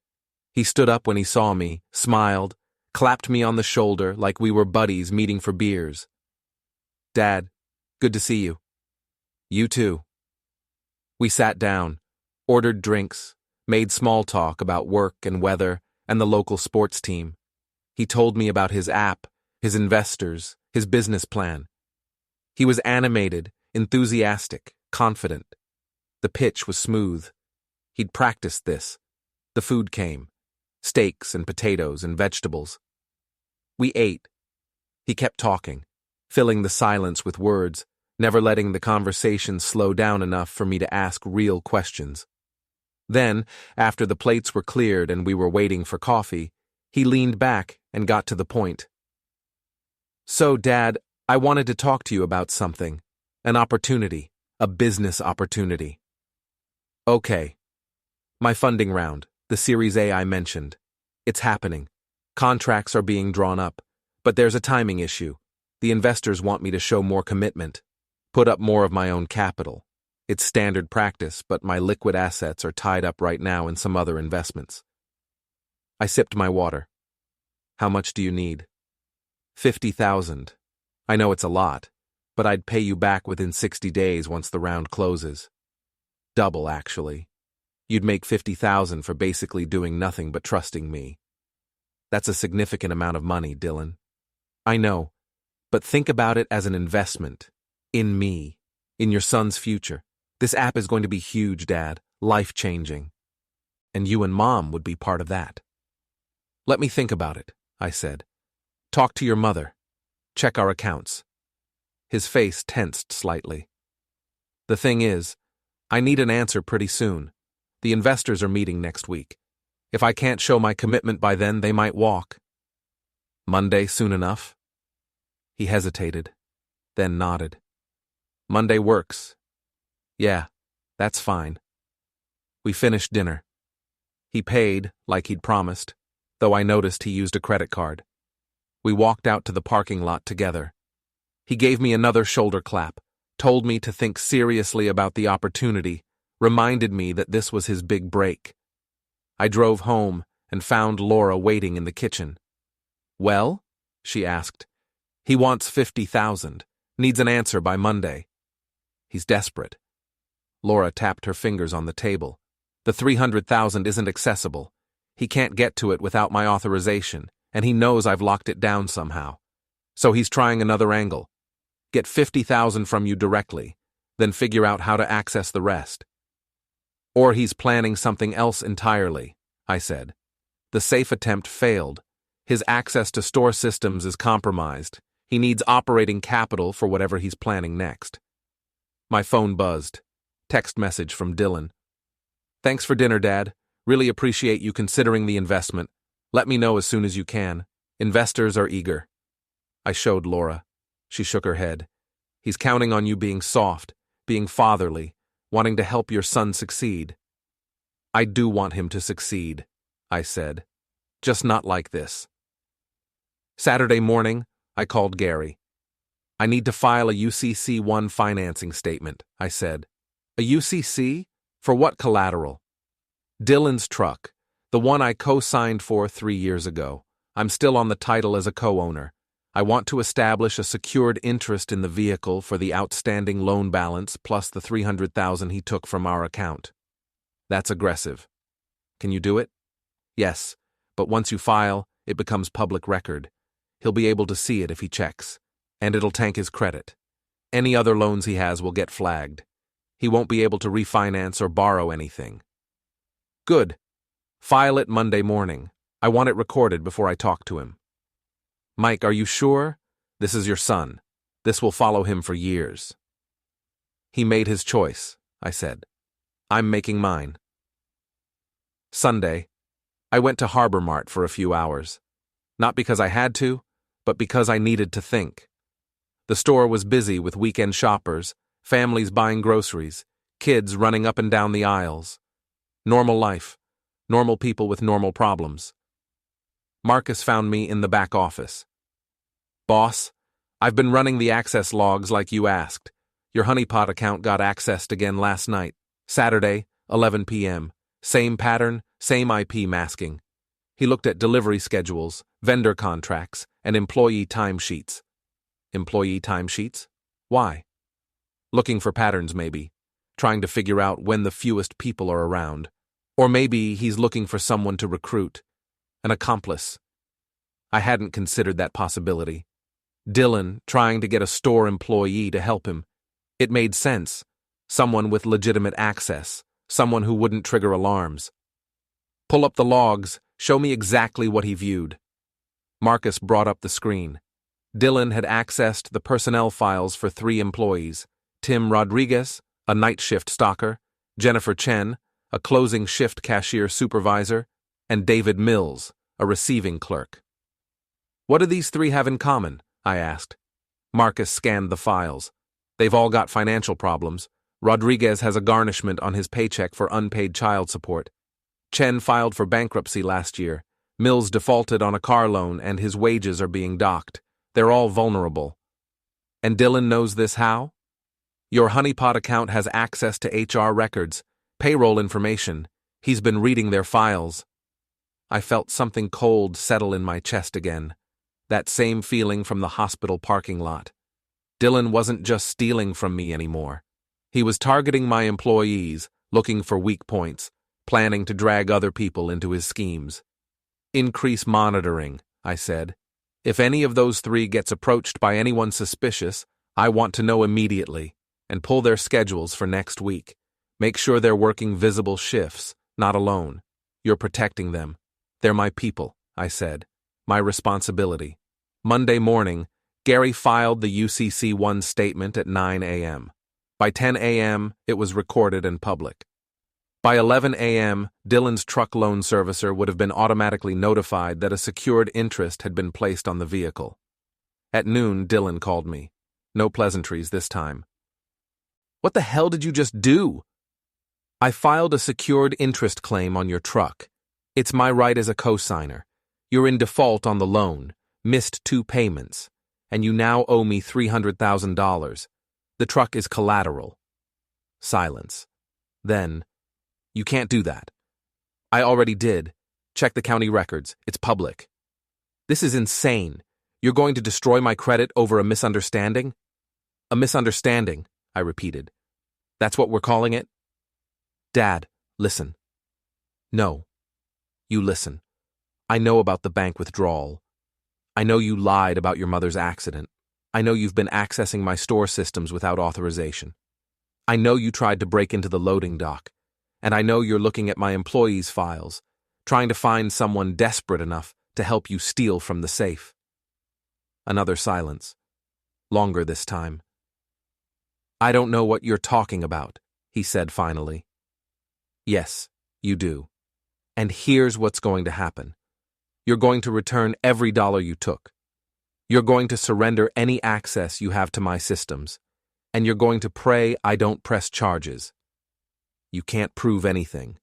He stood up when he saw me, smiled, clapped me on the shoulder like we were buddies meeting for beers. Dad, good to see you. You too. We sat down, ordered drinks, made small talk about work and weather and the local sports team. He told me about his app, his investors, his business plan. He was animated, enthusiastic, confident. The pitch was smooth. He'd practiced this. The food came. Steaks and potatoes and vegetables. We ate. He kept talking, filling the silence with words, never letting the conversation slow down enough for me to ask real questions. Then, after the plates were cleared and we were waiting for coffee, he leaned back and got to the point. So, Dad, I wanted to talk to you about something. An opportunity. A business opportunity. Okay. My funding round, the Series A I mentioned. It's happening. Contracts are being drawn up, but there's a timing issue. The investors want me to show more commitment, put up more of my own capital. It's standard practice, but my liquid assets are tied up right now in some other investments. I sipped my water. How much do you need? 50,000. I know it's a lot, but I'd pay you back within 60 days once the round closes. Double, actually. You'd make 50,000 for basically doing nothing but trusting me. That's a significant amount of money, Dylan. I know, but think about it as an investment. In me. In your son's future. This app is going to be huge, Dad. Life-changing. And you and Mom would be part of that. Let me think about it, I said. Talk to your mother. Check our accounts. His face tensed slightly. The thing is, I need an answer pretty soon. The investors are meeting next week. If I can't show my commitment by then, they might walk. Monday soon enough? He hesitated, then nodded. Monday works. Yeah, that's fine. We finished dinner. He paid, like he'd promised, though I noticed he used a credit card. We walked out to the parking lot together. He gave me another shoulder clap, told me to think seriously about the opportunity, reminded me that this was his big break. I drove home and found Laura waiting in the kitchen. Well? She asked. He wants 50,000. Needs an answer by Monday. He's desperate. Laura tapped her fingers on the table. The 300,000 isn't accessible. He can't get to it without my authorization, and he knows I've locked it down somehow. So he's trying another angle. Get 50,000 from you directly, then figure out how to access the rest. Or he's planning something else entirely, I said. The safe attempt failed. His access to store systems is compromised. He needs operating capital for whatever he's planning next. My phone buzzed. Text message from Dylan. Thanks for dinner, Dad. Really appreciate you considering the investment. Let me know as soon as you can. Investors are eager. I showed Laura. She shook her head. He's counting on you being soft, being fatherly, wanting to help your son succeed. I do want him to succeed, I said. Just not like this. Saturday morning, I called Gary. I need to file a UCC-1 financing statement, I said. A UCC? For what collateral? Dylan's truck, the one I co-signed for 3 years ago. I'm still on the title as a co-owner. I want to establish a secured interest in the vehicle for the outstanding loan balance plus the $300,000 he took from our account. That's aggressive. Can you do it? Yes, but once you file, it becomes public record. He'll be able to see it if he checks, and it'll tank his credit. Any other loans he has will get flagged. He won't be able to refinance or borrow anything. Good. File it Monday morning. I want it recorded before I talk to him. Mike, are you sure? This is your son. This will follow him for years. He made his choice, I said. I'm making mine. Sunday, I went to Harbor Mart for a few hours. Not because I had to, but because I needed to think. The store was busy with weekend shoppers, families buying groceries, kids running up and down the aisles. Normal life. Normal people with normal problems. Marcus found me in the back office. Boss, I've been running the access logs like you asked. Your honeypot account got accessed again last night, Saturday, 11 p.m. Same pattern, same IP masking. He looked at delivery schedules, vendor contracts, and employee timesheets. Employee timesheets? Why? Looking for patterns, maybe. Trying to figure out when the fewest people are around. Or maybe he's looking for someone to recruit. An accomplice. I hadn't considered that possibility. Dylan trying to get a store employee to help him. It made sense. Someone with legitimate access. Someone who wouldn't trigger alarms. Pull up the logs. Show me exactly what he viewed. Marcus brought up the screen. Dylan had accessed the personnel files for 3 employees. Tim Rodriguez, a night shift stocker. Jennifer Chen, a closing shift cashier supervisor. And David Mills, a receiving clerk. What do these 3 have in common? I asked. Marcus scanned the files. They've all got financial problems. Rodriguez has a garnishment on his paycheck for unpaid child support. Chen filed for bankruptcy last year. Mills defaulted on a car loan and his wages are being docked. They're all vulnerable. And Dylan knows this how? Your honeypot account has access to HR records, payroll information. He's been reading their files. I felt something cold settle in my chest again. That same feeling from the hospital parking lot. Dylan wasn't just stealing from me anymore. He was targeting my employees, looking for weak points, planning to drag other people into his schemes. Increase monitoring, I said. If any of those 3 gets approached by anyone suspicious, I want to know immediately, and pull their schedules for next week. Make sure they're working visible shifts, not alone. You're protecting them. They're my people, I said. My responsibility. Monday morning, Gary filed the UCC-1 statement at 9 a.m. By 10 a.m., it was recorded and public. By 11 a.m., Dylan's truck loan servicer would have been automatically notified that a secured interest had been placed on the vehicle. At noon, Dylan called me. No pleasantries this time. What the hell did you just do? I filed a secured interest claim on your truck. It's my right as a co-signer. You're in default on the loan, missed 2 payments, and you now owe me $300,000. The truck is collateral. Silence. Then, you can't do that. I already did. Check the county records. It's public. This is insane. You're going to destroy my credit over a misunderstanding? A misunderstanding, I repeated. That's what we're calling it? Dad, listen. No. You listen. I know about the bank withdrawal. I know you lied about your mother's accident. I know you've been accessing my store systems without authorization. I know you tried to break into the loading dock. and I know you're looking at my employees' files, trying to find someone desperate enough to help you steal from the safe." Another silence. Longer this time. "I don't know what you're talking about," he said finally. "Yes, you do. And here's what's going to happen. You're going to return every dollar you took. You're going to surrender any access you have to my systems. And you're going to pray I don't press charges. You can't prove anything.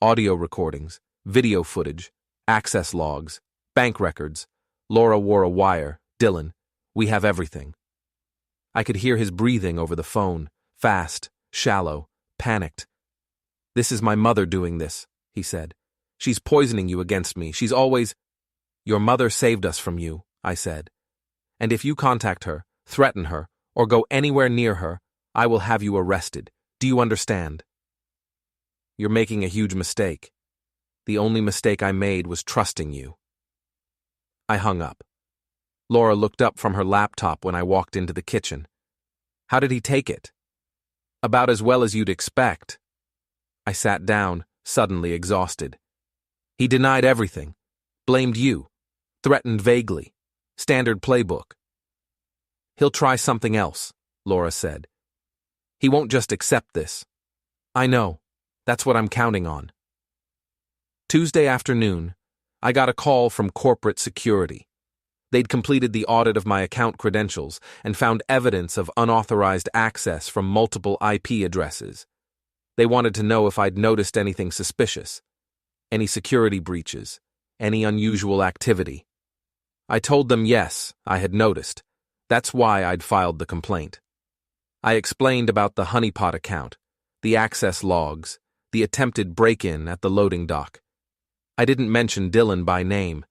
Audio recordings, video footage, access logs, bank records. Laura wore a wire. Dylan, we have everything." I could hear his breathing over the phone, fast, shallow, panicked. "This is my mother doing this," he said. "She's poisoning you against me. She's always—" "Your mother saved us from you," I said. "And if you contact her, threaten her, or go anywhere near her, I will have you arrested. Do you understand?" "You're making a huge mistake. The only mistake I made was trusting you." I hung up. Laura looked up from her laptop when I walked into the kitchen. "How did he take it?" "About as well as you'd expect." I sat down, suddenly exhausted. "He denied everything. Blamed you. Threatened vaguely. Standard playbook." "He'll try something else," Laura said. "He won't just accept this." "I know. That's what I'm counting on." Tuesday afternoon, I got a call from corporate security. They'd completed the audit of my account credentials and found evidence of unauthorized access from multiple IP addresses. They wanted to know if I'd noticed anything suspicious, any security breaches, any unusual activity. I told them yes, I had noticed. That's why I'd filed the complaint. I explained about the honeypot account, the access logs, the attempted break-in at the loading dock. I didn't mention Dylan by name.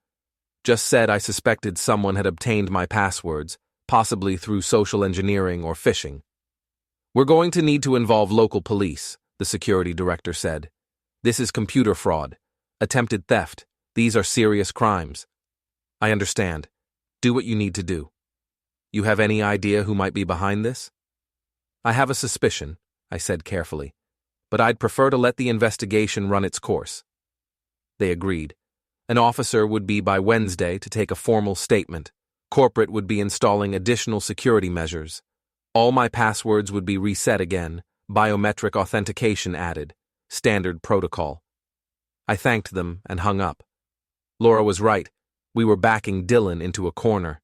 Just said I suspected someone had obtained my passwords, possibly through social engineering or phishing. "We're going to need to involve local police," the security director said. "This is computer fraud, attempted theft. These are serious crimes." "I understand. Do what you need to do." "You have any idea who might be behind this?" "I have a suspicion," I said carefully, "but I'd prefer to let the investigation run its course." They agreed. An officer would be by Wednesday to take a formal statement. Corporate would be installing additional security measures. All my passwords would be reset again, biometric authentication added, standard protocol. I thanked them and hung up. Laura was right. We were backing Dylan into a corner,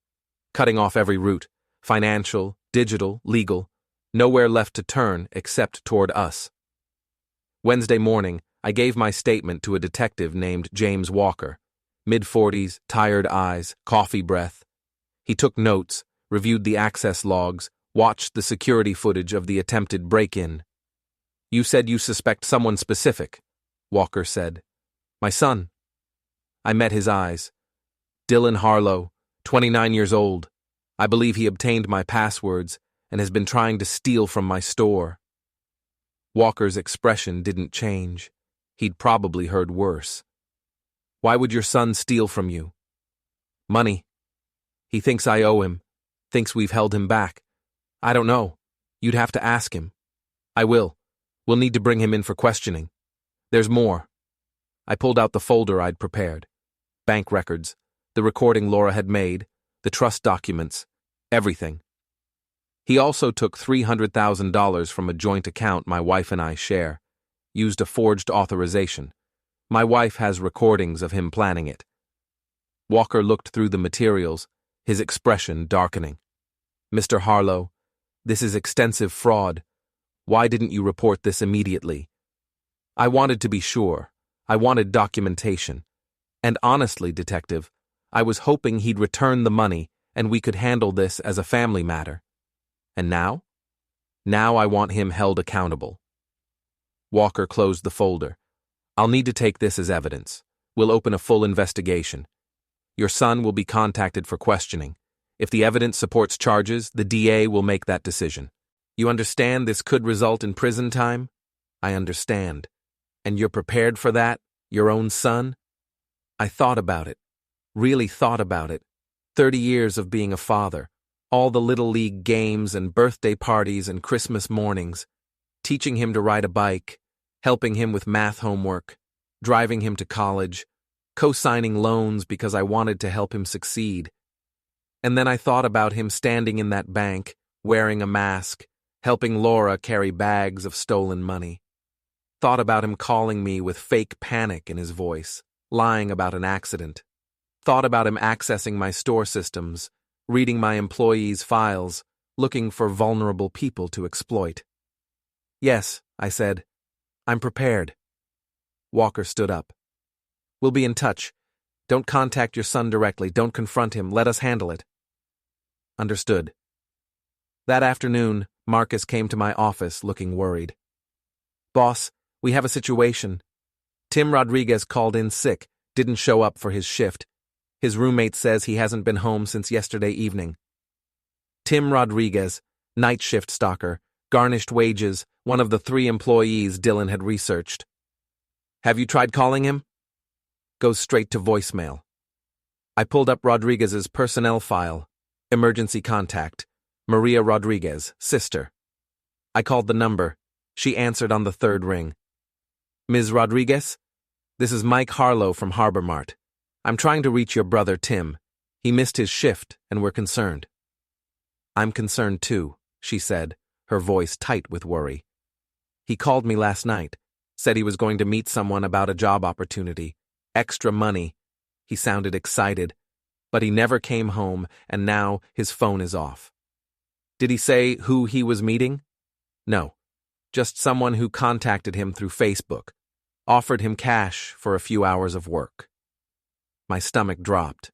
cutting off every route, financial, digital, legal, nowhere left to turn except toward us. Wednesday morning, I gave my statement to a detective named James Walker, mid-40s, tired eyes, coffee breath. He took notes, reviewed the access logs, watched the security footage of the attempted break-in. "You said you suspect someone specific," Walker said. "My son." I met his eyes. "Dylan Harlow, 29 years old. I believe he obtained my passwords and has been trying to steal from my store." Walker's expression didn't change. He'd probably heard worse. "Why would your son steal from you?" "Money. He thinks I owe him, thinks we've held him back. I don't know. You'd have to ask him." "I will. We'll need to bring him in for questioning. There's more." I pulled out the folder I'd prepared. Bank records, the recording Laura had made, the trust documents, everything. He also took $300,000 from a joint account my wife and I share, used a forged authorization. My wife has recordings of him planning it. Walker looked through the materials, his expression darkening. "Mr. Harlow, this is extensive fraud. Why didn't you report this immediately?" "I wanted to be sure. I wanted documentation. And honestly, Detective, I was hoping he'd return the money and we could handle this as a family matter. And now? Now I want him held accountable." Walker closed the folder. "I'll need to take this as evidence. We'll open a full investigation. Your son will be contacted for questioning. If the evidence supports charges, the DA will make that decision. You understand this could result in prison time?" "I understand. And you're prepared for that? Your own son?" I thought about it. Really thought about it. 30 years of being a father. All the little league games and birthday parties and Christmas mornings. Teaching him to ride a bike. helping him with math homework, driving him to college, co-signing loans because I wanted to help him succeed. And then I thought about him standing in that bank, wearing a mask, helping Laura carry bags of stolen money. Thought about him calling me with fake panic in his voice, lying about an accident. Thought about him accessing my store systems, reading my employees' files, looking for vulnerable people to exploit. Yes, I said. I'm prepared. Walker stood up. We'll be in touch. Don't contact your son directly. Don't confront him. Let us handle it. Understood. That afternoon, Marcus came to my office looking worried. Boss, we have a situation. Tim Rodriguez called in sick, didn't show up for his shift. His roommate says he hasn't been home since yesterday evening. Tim Rodriguez, night shift stalker, garnished wages, one of the 3 employees Dylan had researched. Have you tried calling him? Goes straight to voicemail. I pulled up Rodriguez's personnel file. Emergency contact. Maria Rodriguez, sister. I called the number. She answered on the 3rd ring. Ms. Rodriguez? This is Mike Harlow from Harbor Mart. I'm trying to reach your brother, Tim. He missed his shift, and we're concerned. I'm concerned too, she said, her voice tight with worry. He called me last night, said he was going to meet someone about a job opportunity, extra money. He sounded excited, but he never came home, and now his phone is off. Did he say who he was meeting? No, just someone who contacted him through Facebook, offered him cash for a few hours of work. My stomach dropped.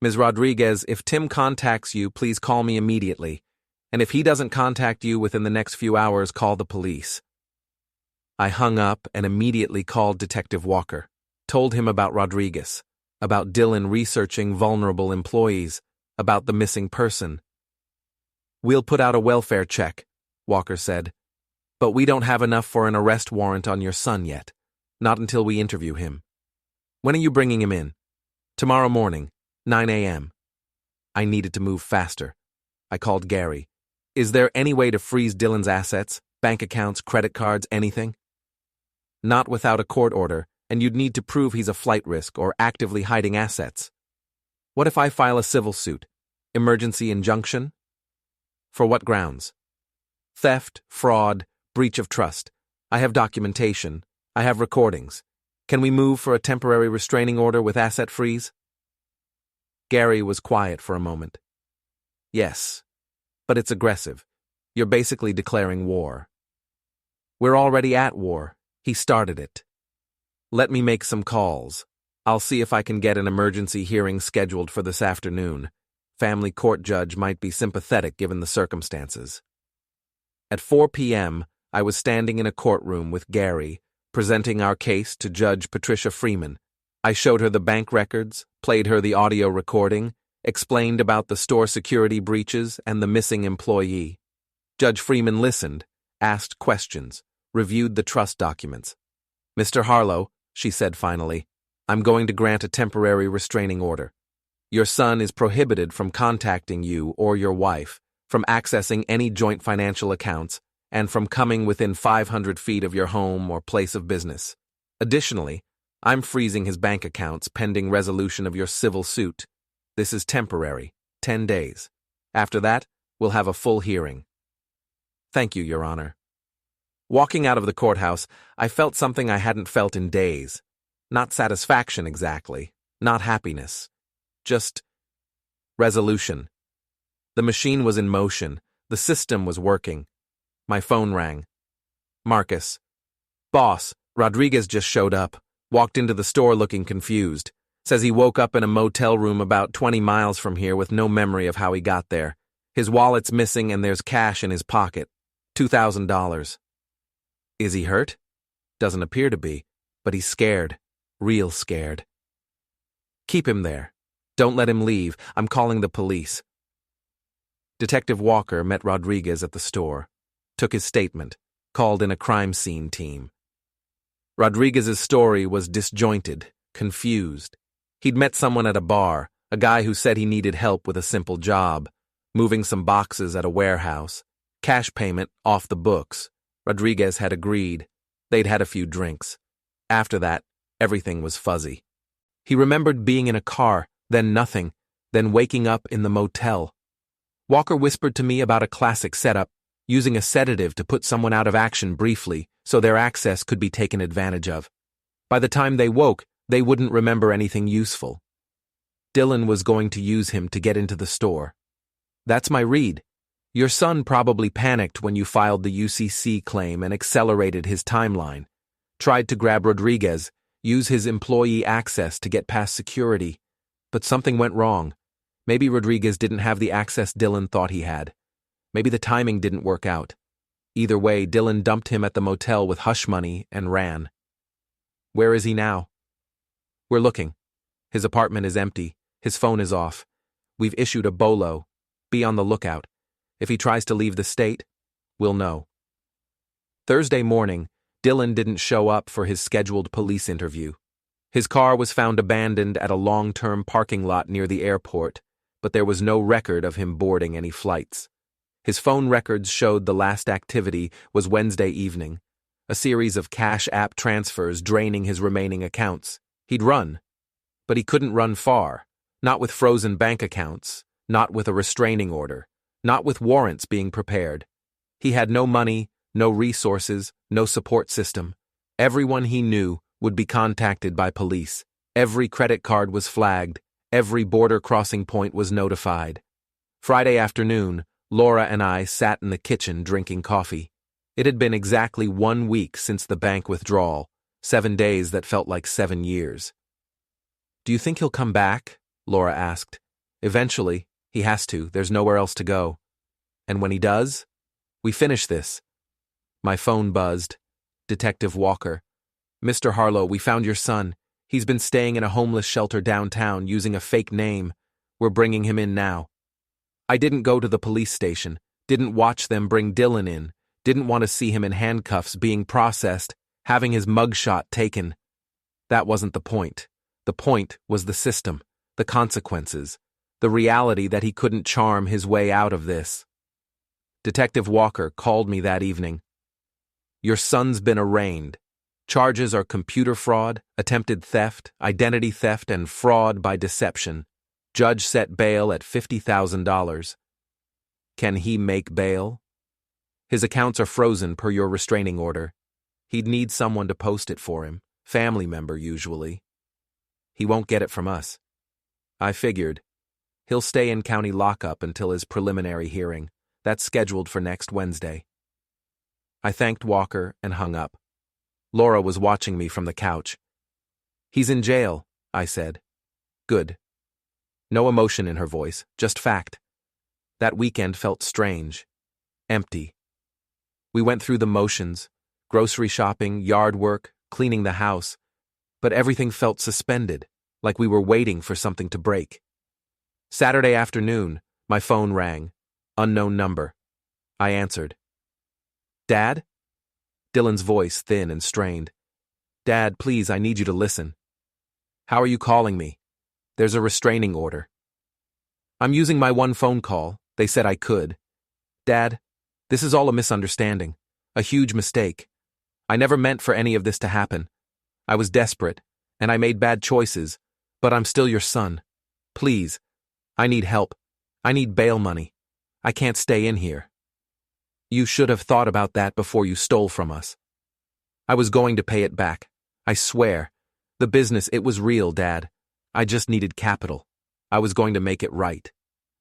Ms. Rodriguez, if Tim contacts you, please call me immediately, and if he doesn't contact you within the next few hours, call the police. I hung up and immediately called Detective Walker, told him about Rodriguez, about Dylan researching vulnerable employees, about the missing person. We'll put out a welfare check, Walker said, but we don't have enough for an arrest warrant on your son yet, not until we interview him. When are you bringing him in? Tomorrow morning, 9 a.m. I needed to move faster. I called Gary. Is there any way to freeze Dylan's assets, bank accounts, credit cards, anything? Not without a court order, and you'd need to prove he's a flight risk or actively hiding assets. What if I file a civil suit? Emergency injunction? For what grounds? Theft, fraud, breach of trust. I have documentation. I have recordings. Can we move for a temporary restraining order with asset freeze? Gary was quiet for a moment. Yes, but it's aggressive. You're basically declaring war. We're already at war. He started it. Let me make some calls. I'll see if I can get an emergency hearing scheduled for this afternoon. Family court judge might be sympathetic given the circumstances. At 4 p.m., I was standing in a courtroom with Gary, presenting our case to Judge Patricia Freeman. I showed her the bank records, played her the audio recording, explained about the store security breaches and the missing employee. Judge Freeman listened, asked questions, reviewed the trust documents. Mr. Harlow, she said finally, I'm going to grant a temporary restraining order. Your son is prohibited from contacting you or your wife, from accessing any joint financial accounts, and from coming within 500 feet of your home or place of business. Additionally, I'm freezing his bank accounts pending resolution of your civil suit. This is temporary, 10 days. After that, we'll have a full hearing. Thank you, Your Honor. Walking out of the courthouse, I felt something I hadn't felt in days. Not satisfaction exactly, not happiness. Just resolution. The machine was in motion. The system was working. My phone rang. Marcus. Boss, Rodriguez just showed up. Walked into the store looking confused. Says he woke up in a motel room about 20 miles from here with no memory of how he got there. His wallet's missing and there's cash in his pocket. $2,000. Is he hurt? Doesn't appear to be, but he's scared. Real scared. Keep him there. Don't let him leave. I'm calling the police. Detective Walker met Rodriguez at the store. Took his statement. Called in a crime scene team. Rodriguez's story was disjointed, confused. He'd met someone at a bar, a guy who said he needed help with a simple job, moving some boxes at a warehouse. Cash payment off the books. Rodriguez had agreed. They'd had a few drinks. After that, everything was fuzzy. He remembered being in a car, then nothing, then waking up in the motel. Walker whispered to me about a classic setup, using a sedative to put someone out of action briefly so their access could be taken advantage of. By the time they woke, they wouldn't remember anything useful. Dylan was going to use him to get into the store. That's my read. Your son probably panicked when you filed the UCC claim and accelerated his timeline. Tried to grab Rodriguez, use his employee access to get past security. But something went wrong. Maybe Rodriguez didn't have the access Dylan thought he had. Maybe the timing didn't work out. Either way, Dylan dumped him at the motel with hush money and ran. Where is he now? We're looking. His apartment is empty. His phone is off. We've issued a bolo. Be on the lookout. If he tries to leave the state, we'll know. Thursday morning, Dylan didn't show up for his scheduled police interview. His car was found abandoned at a long-term parking lot near the airport, but there was no record of him boarding any flights. His phone records showed the last activity was Wednesday evening, a series of Cash App transfers draining his remaining accounts. He'd run, but he couldn't run far, not with frozen bank accounts, not with a restraining order, not with warrants being prepared. He had no money, no resources, no support system. Everyone he knew would be contacted by police. Every credit card was flagged. Every border crossing point was notified. Friday afternoon, Laura and I sat in the kitchen drinking coffee. It had been exactly 1 week since the bank withdrawal, 7 days that felt like 7 years. Do you think he'll come back? Laura asked. Eventually, he has to. There's nowhere else to go. And when he does, we finish this. My phone buzzed. Detective Walker. Mr. Harlow, we found your son. He's been staying in a homeless shelter downtown using a fake name. We're bringing him in now. I didn't go to the police station, didn't watch them bring Dylan in, didn't want to see him in handcuffs being processed, having his mugshot taken. That wasn't the point. The point was the system, the consequences, the reality that he couldn't charm his way out of this. Detective Walker called me that evening. Your son's been arraigned. Charges are computer fraud, attempted theft, identity theft, and fraud by deception. Judge set bail at $50,000. Can he make bail? His accounts are frozen per your restraining order. He'd need someone to post it for him, family member usually. He won't get it from us. I figured. He'll stay in county lockup until his preliminary hearing. That's scheduled for next Wednesday. I thanked Walker and hung up. Laura was watching me from the couch. He's in jail, I said. Good. No emotion in her voice, just fact. That weekend felt strange. Empty. We went through the motions, grocery shopping, yard work, cleaning the house, but everything felt suspended, like we were waiting for something to break. Saturday afternoon, my phone rang. Unknown number. I answered. Dad? Dylan's voice thin and strained. Dad, please, I need you to listen. How are you calling me? There's a restraining order. I'm using my one phone call. They said I could. Dad, this is all a misunderstanding. A huge mistake. I never meant for any of this to happen. I was desperate, and I made bad choices, but I'm still your son. Please. I need help. I need bail money. I can't stay in here. You should have thought about that before you stole from us. I was going to pay it back. I swear. The business, it was real, Dad. I just needed capital. I was going to make it right.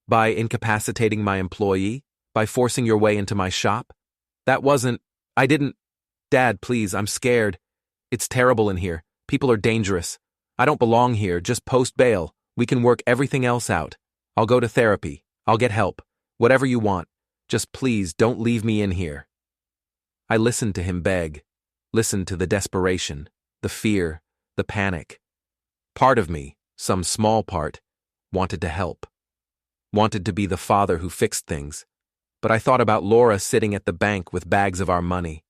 By incapacitating my employee? By forcing your way into my shop? I didn't. Dad, please, I'm scared. It's terrible in here. People are dangerous. I don't belong here. Just post bail. We can work everything else out. I'll go to therapy. I'll get help. Whatever you want. Just please don't leave me in here. I listened to him beg. Listened to the desperation, the fear, the panic. Part of me, some small part, wanted to help. Wanted to be the father who fixed things. But I thought about Laura sitting at the bank with bags of our money.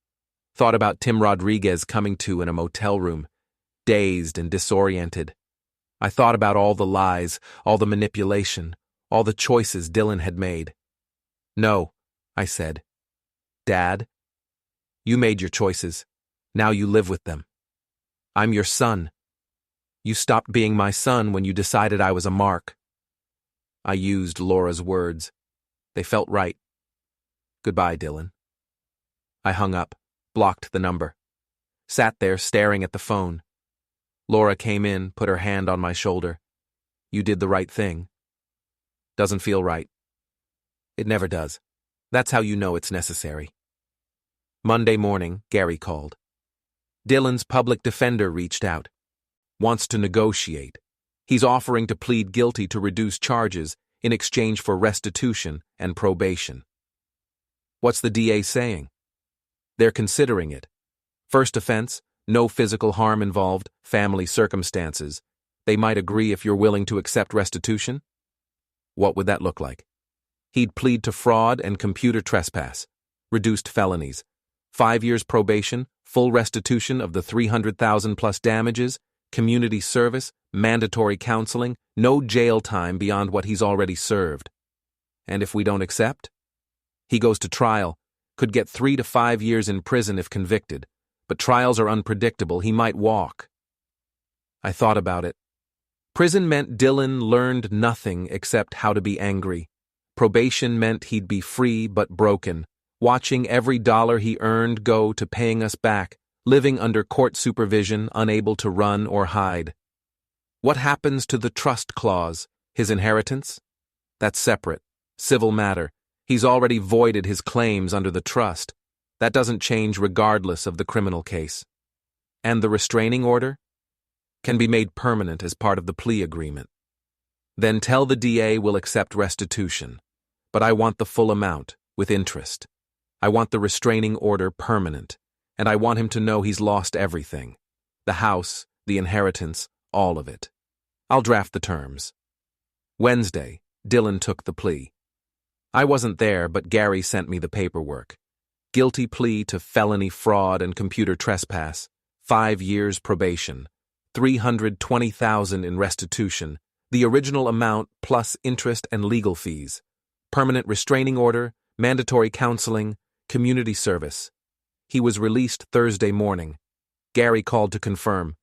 Thought about Tim Rodriguez coming to in a motel room, dazed and disoriented. I thought about all the lies, all the manipulation, all the choices Dylan had made. No, I said. Dad, you made your choices. Now you live with them. I'm your son. You stopped being my son when you decided I was a mark. I used Laura's words. They felt right. Goodbye, Dylan. I hung up, blocked the number, sat there staring at the phone. Laura came in, put her hand on my shoulder. You did the right thing. Doesn't feel right. It never does. That's how you know it's necessary. Monday morning, Gary called. Dylan's public defender reached out. Wants to negotiate. He's offering to plead guilty to reduce charges in exchange for restitution and probation. What's the DA saying? They're considering it. First offense, no physical harm involved, family circumstances. They might agree if you're willing to accept restitution? What would that look like? He'd plead to fraud and computer trespass, reduced felonies, 5 years probation, full restitution of the $300,000 plus damages, community service, mandatory counseling, no jail time beyond what he's already served. And if we don't accept? He goes to trial, could get 3 to 5 years in prison if convicted, but trials are unpredictable, he might walk. I thought about it. Prison meant Dylan learned nothing except how to be angry. Probation meant he'd be free but broken, watching every dollar he earned go to paying us back, living under court supervision, unable to run or hide. What happens to the trust clause, his inheritance? That's separate, civil matter. He's already voided his claims under the trust. That doesn't change regardless of the criminal case. And the restraining order? Can be made permanent as part of the plea agreement. Then tell the DA we'll accept restitution. But I want the full amount, with interest. I want the restraining order permanent, and I want him to know he's lost everything. The house, the inheritance, all of it. I'll draft the terms. Wednesday, Dylan took the plea. I wasn't there, but Gary sent me the paperwork. Guilty plea to felony fraud and computer trespass, 5 years probation, $320,000 in restitution, the original amount plus interest and legal fees, permanent restraining order, mandatory counseling, community service. He was released Thursday morning. Gary called to confirm.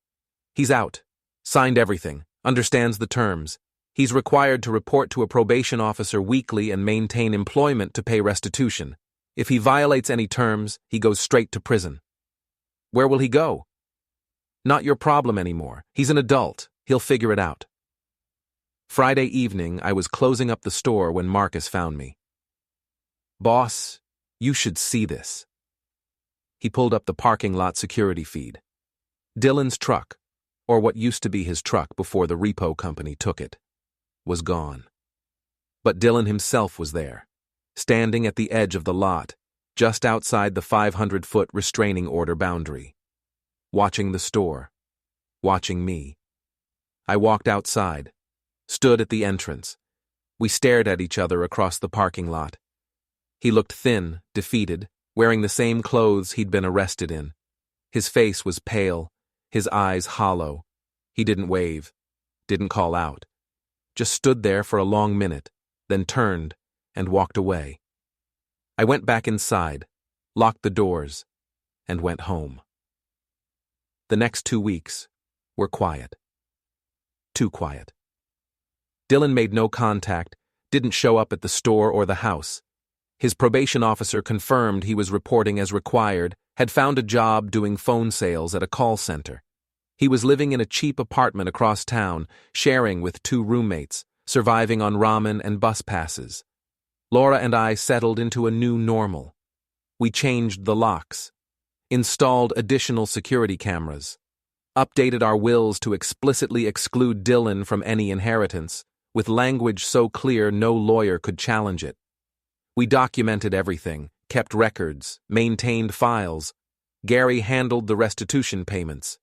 He's out. Signed everything. Understands the terms. He's required to report to a probation officer weekly and maintain employment to pay restitution. If he violates any terms, he goes straight to prison. Where will he go? Not your problem anymore. He's an adult. He'll figure it out. Friday evening, I was closing up the store when Marcus found me. Boss, you should see this. He pulled up the parking lot security feed. Dylan's truck, or what used to be his truck before the repo company took it, was gone. But Dylan himself was there, standing at the edge of the lot, just outside the 500-foot restraining order boundary. Watching the store. Watching me. I walked outside. Stood at the entrance. We stared at each other across the parking lot. He looked thin, defeated, wearing the same clothes he'd been arrested in. His face was pale, his eyes hollow. He didn't wave, didn't call out. Just stood there for a long minute, then turned and walked away. I went back inside, locked the doors, and went home. The next 2 weeks were quiet. Too quiet. Dylan made no contact, didn't show up at the store or the house. His probation officer confirmed he was reporting as required, had found a job doing phone sales at a call center. He was living in a cheap apartment across town, sharing with 2 roommates, surviving on ramen and bus passes. Laura and I settled into a new normal. We changed the locks, installed additional security cameras, updated our wills to explicitly exclude Dylan from any inheritance, with language so clear no lawyer could challenge it. We documented everything, kept records, maintained files. Gary handled the restitution payments.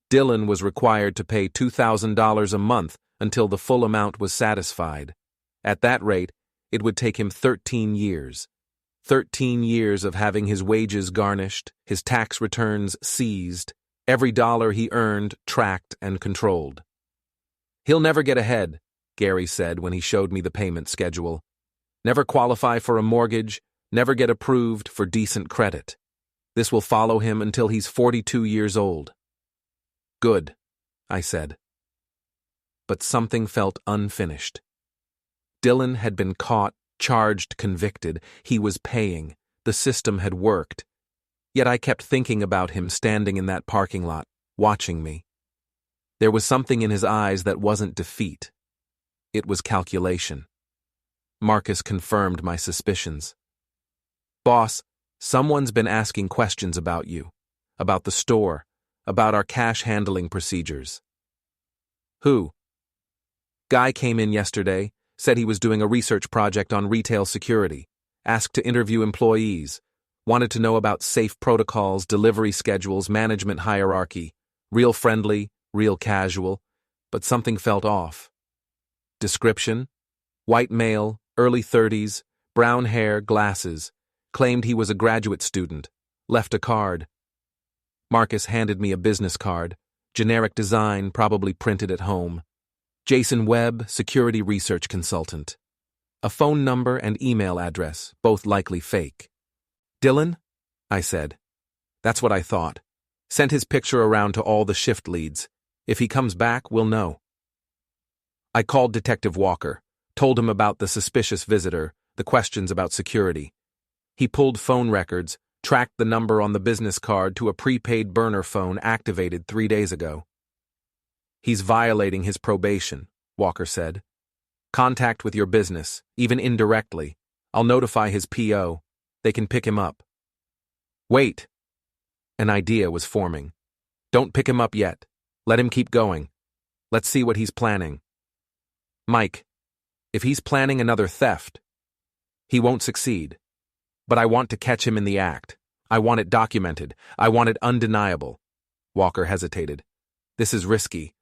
Dylan was required to pay $2,000 a month until the full amount was satisfied. At that rate, it would take him 13 years. 13 years of having his wages garnished, his tax returns seized, every dollar he earned tracked and controlled. He'll never get ahead, Gary said when he showed me the payment schedule. Never qualify for a mortgage, never get approved for decent credit. This will follow him until he's 42 years old. Good, I said. But something felt unfinished. Dylan had been caught, charged, convicted. He was paying. The system had worked. Yet I kept thinking about him standing in that parking lot, watching me. There was something in his eyes that wasn't defeat. It was calculation. Marcus confirmed my suspicions. Boss, someone's been asking questions about you, about the store, about our cash handling procedures. Who? Guy came in yesterday, said he was doing a research project on retail security, asked to interview employees, wanted to know about safe protocols, delivery schedules, management hierarchy, real friendly, real casual, but something felt off. Description: white male, early 30s, brown hair, glasses, claimed he was a graduate student, left a card. Marcus handed me a business card, generic design, probably printed at home. Jason Webb, security research consultant. A phone number and email address, both likely fake. Dylan? I said. That's what I thought. Sent his picture around to all the shift leads. If he comes back, we'll know. I called Detective Walker, told him about the suspicious visitor, the questions about security. He pulled phone records, tracked the number on the business card to a prepaid burner phone activated 3 days ago. He's violating his probation, Walker said. Contact with your business, even indirectly. I'll notify his PO. They can pick him up. Wait. An idea was forming. Don't pick him up yet. Let him keep going. Let's see what he's planning. Mike, if he's planning another theft, he won't succeed. But I want to catch him in the act. I want it documented. I want it undeniable. Walker hesitated. This is risky.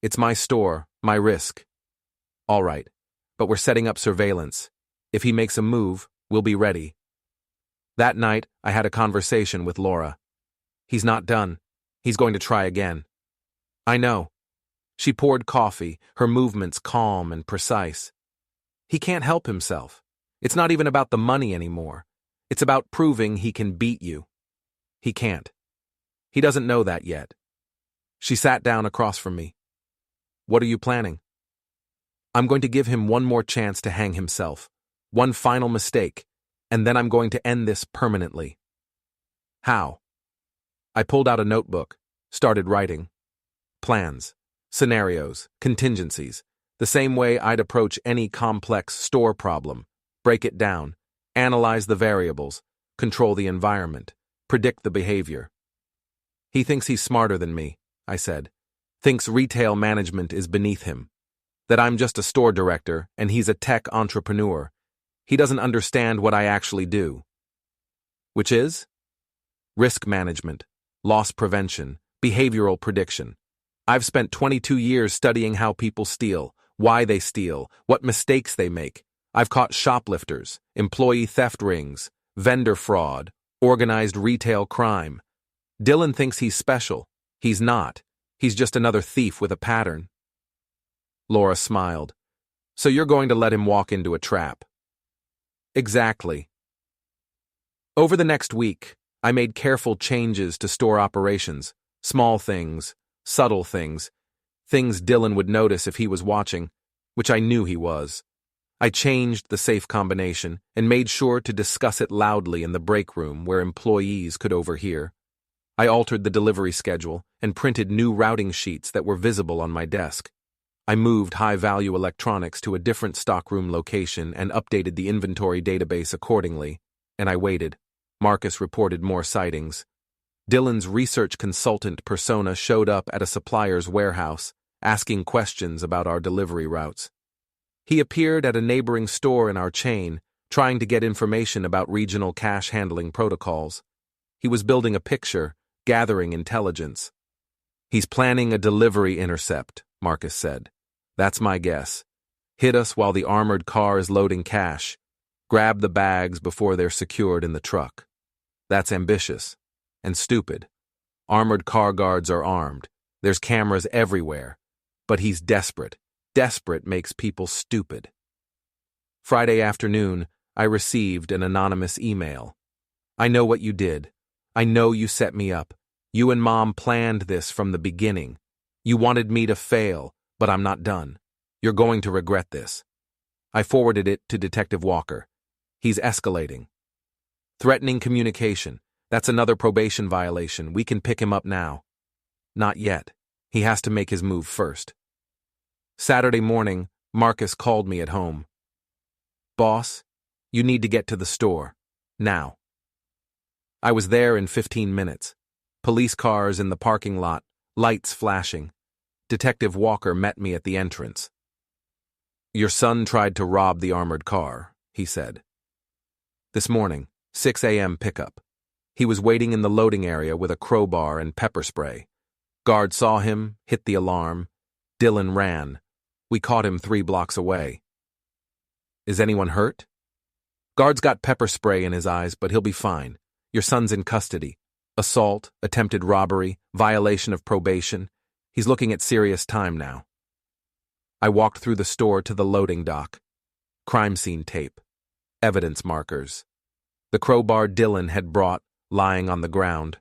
It's my store, my risk. All right, but we're setting up surveillance. If he makes a move, we'll be ready. That night, I had a conversation with Laura. He's not done. He's going to try again. I know. She poured coffee, her movements calm and precise. He can't help himself. It's not even about the money anymore. It's about proving he can beat you. He can't. He doesn't know that yet. She sat down across from me. What are you planning? I'm going to give him one more chance to hang himself, one final mistake, and then I'm going to end this permanently. How? I pulled out a notebook, started writing. Plans, scenarios, contingencies, the same way I'd approach any complex store problem. Break it down, analyze the variables, control the environment, predict the behavior. He thinks he's smarter than me, I said. Thinks retail management is beneath him. That I'm just a store director and he's a tech entrepreneur. He doesn't understand what I actually do. Which is? Risk management, loss prevention, behavioral prediction. I've spent 22 years studying how people steal, why they steal, what mistakes they make. I've caught shoplifters, employee theft rings, vendor fraud, organized retail crime. Dylan thinks he's special. He's not. He's just another thief with a pattern. Laura smiled. So you're going to let him walk into a trap? Exactly. Over the next week, I made careful changes to store operations, small things, subtle things, things Dylan would notice if he was watching, which I knew he was. I changed the safe combination and made sure to discuss it loudly in the break room where employees could overhear. I altered the delivery schedule and printed new routing sheets that were visible on my desk. I moved high-value electronics to a different stockroom location and updated the inventory database accordingly, and I waited. Marcus reported more sightings. Dylan's research consultant persona showed up at a supplier's warehouse, asking questions about our delivery routes. He appeared at a neighboring store in our chain, trying to get information about regional cash handling protocols. He was building a picture, gathering intelligence. He's planning a delivery intercept, Marcus said. That's my guess. Hit us while the armored car is loading cash. Grab the bags before they're secured in the truck. That's ambitious. And stupid. Armored car guards are armed. There's cameras everywhere. But he's desperate. Desperate makes people stupid. Friday afternoon, I received an anonymous email. I know what you did. I know you set me up. You and Mom planned this from the beginning. You wanted me to fail, but I'm not done. You're going to regret this. I forwarded it to Detective Walker. He's escalating. Threatening communication. That's another probation violation. We can pick him up now. Not yet. He has to make his move first. Saturday morning, Marcus called me at home. Boss, you need to get to the store. Now. I was there in 15 minutes. Police cars in the parking lot, lights flashing. Detective Walker met me at the entrance. Your son tried to rob the armored car, he said. This morning, 6 a.m. pickup. He was waiting in the loading area with a crowbar and pepper spray. Guard saw him, hit the alarm. Dylan ran. We caught him 3 blocks away. Is anyone hurt? Guard's got pepper spray in his eyes, but he'll be fine. Your son's in custody. Assault, attempted robbery, violation of probation. He's looking at serious time now. I walked through the store to the loading dock. Crime scene tape. Evidence markers. The crowbar Dylan had brought, lying on the ground.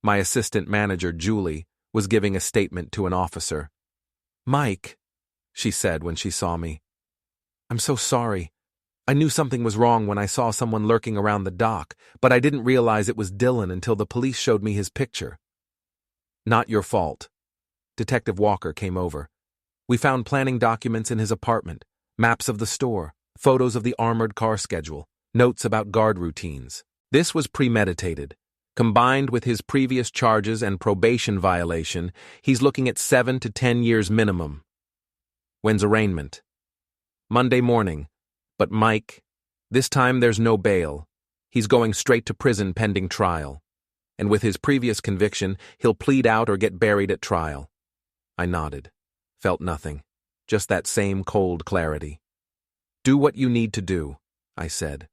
My assistant manager, Julie, was giving a statement to an officer. Mike, she said when she saw me. I'm so sorry. I knew something was wrong when I saw someone lurking around the dock, but I didn't realize it was Dylan until the police showed me his picture. Not your fault. Detective Walker came over. We found planning documents in his apartment, maps of the store, photos of the armored car schedule, notes about guard routines. This was premeditated. Combined with his previous charges and probation violation, he's looking at 7 to 10 years minimum. When's arraignment? Monday morning. But Mike, this time there's no bail. He's going straight to prison pending trial. And with his previous conviction, he'll plead out or get buried at trial. I nodded. Felt nothing. Just that same cold clarity. Do what you need to do, I said.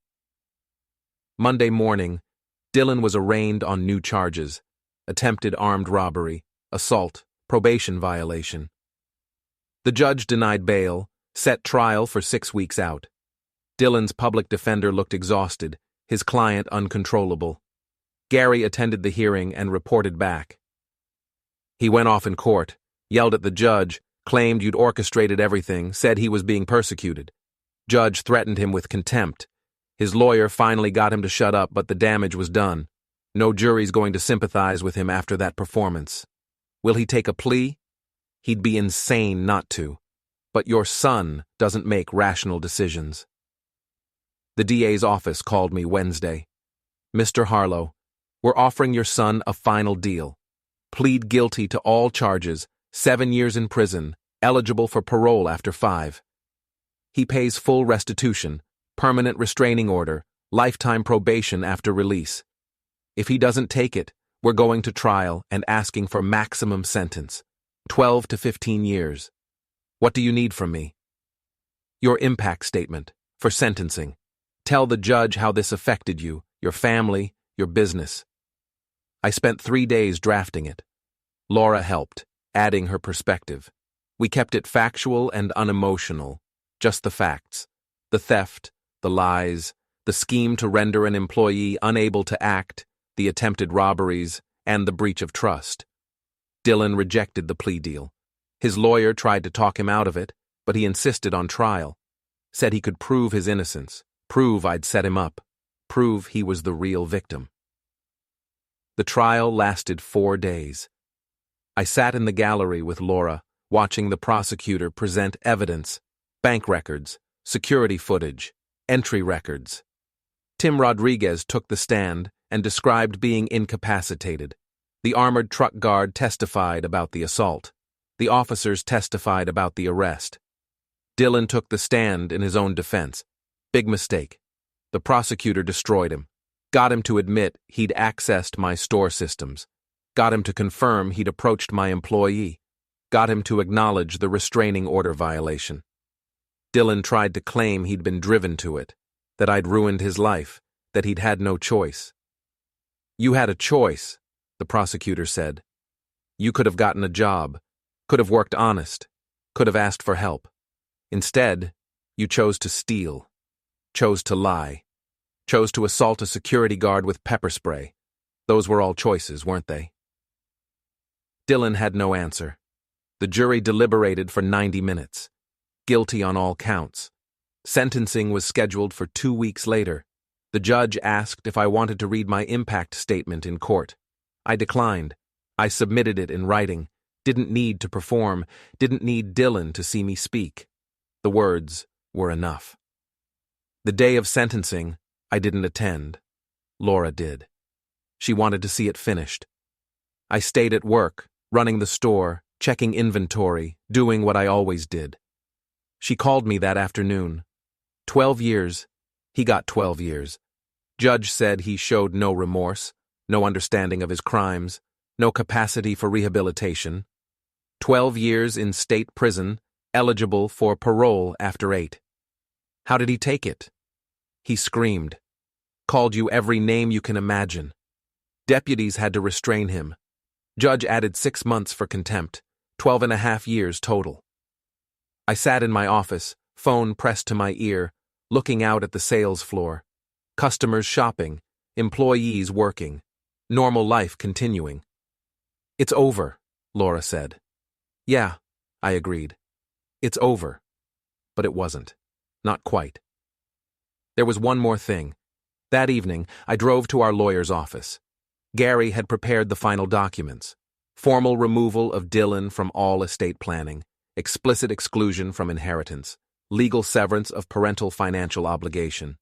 Monday morning, Dylan was arraigned on new charges: attempted armed robbery, assault, probation violation. The judge denied bail, set trial for 6 weeks out. Dylan's public defender looked exhausted, his client uncontrollable. Gary attended the hearing and reported back. He went off in court, yelled at the judge, claimed you'd orchestrated everything, said he was being persecuted. Judge threatened him with contempt. His lawyer finally got him to shut up, but the damage was done. No jury's going to sympathize with him after that performance. Will he take a plea? He'd be insane not to. But your son doesn't make rational decisions. The DA's office called me Wednesday. Mr. Harlow, we're offering your son a final deal. Plead guilty to all charges, 7 years in prison, eligible for parole after 5. He pays full restitution, permanent restraining order, lifetime probation after release. If he doesn't take it, we're going to trial and asking for maximum sentence, 12 to 15 years. What do you need from me? Your impact statement, for sentencing. Tell the judge how this affected you, your family, your business. I spent 3 days drafting it. Laura helped, adding her perspective. We kept it factual and unemotional, just the facts. The theft, the lies, the scheme to render an employee unable to act, the attempted robberies, and the breach of trust. Dylan rejected the plea deal. His lawyer tried to talk him out of it, but he insisted on trial. Said he could prove his innocence, prove I'd set him up, prove he was the real victim. The trial lasted 4 days. I sat in the gallery with Laura, watching the prosecutor present evidence, bank records, security footage, entry records. Tim Rodriguez took the stand and described being incapacitated. The armored truck guard testified about the assault. The officers testified about the arrest. Dylan took the stand in his own defense. Big mistake. The prosecutor destroyed him. Got him to admit he'd accessed my store systems. Got him to confirm he'd approached my employee. Got him to acknowledge the restraining order violation. Dylan tried to claim he'd been driven to it, that I'd ruined his life, that he'd had no choice. You had a choice, the prosecutor said. You could have gotten a job, could have worked honest, could have asked for help. Instead, you chose to steal, chose to lie, chose to assault a security guard with pepper spray, Those were all choices, weren't they? Dylan had no answer. The jury deliberated for 90 minutes. Guilty on all counts. Sentencing was scheduled for 2 weeks later. The judge asked if I wanted to read my impact statement in court. I declined. I submitted it in writing. Didn't need to perform. Didn't need Dylan to see me speak. The words were enough. The day of sentencing, I didn't attend. Laura did. She wanted to see it finished. I stayed at work, running the store, checking inventory, doing what I always did. She called me that afternoon. 12 years. He got 12 years. Judge said he showed no remorse, no understanding of his crimes, no capacity for rehabilitation. 12 years in state prison, eligible for parole after 8. How did he take it? He screamed. Called you every name you can imagine. Deputies had to restrain him. Judge added 6 months for contempt, 12.5 years total. I sat in my office, phone pressed to my ear, looking out at the sales floor. Customers shopping, employees working, normal life continuing. It's over, Laura said. Yeah, I agreed. It's over. But it wasn't. Not quite. There was one more thing. That evening, I drove to our lawyer's office. Gary had prepared the final documents. Formal removal of Dylan from all estate planning, explicit exclusion from inheritance, legal severance of parental financial obligation.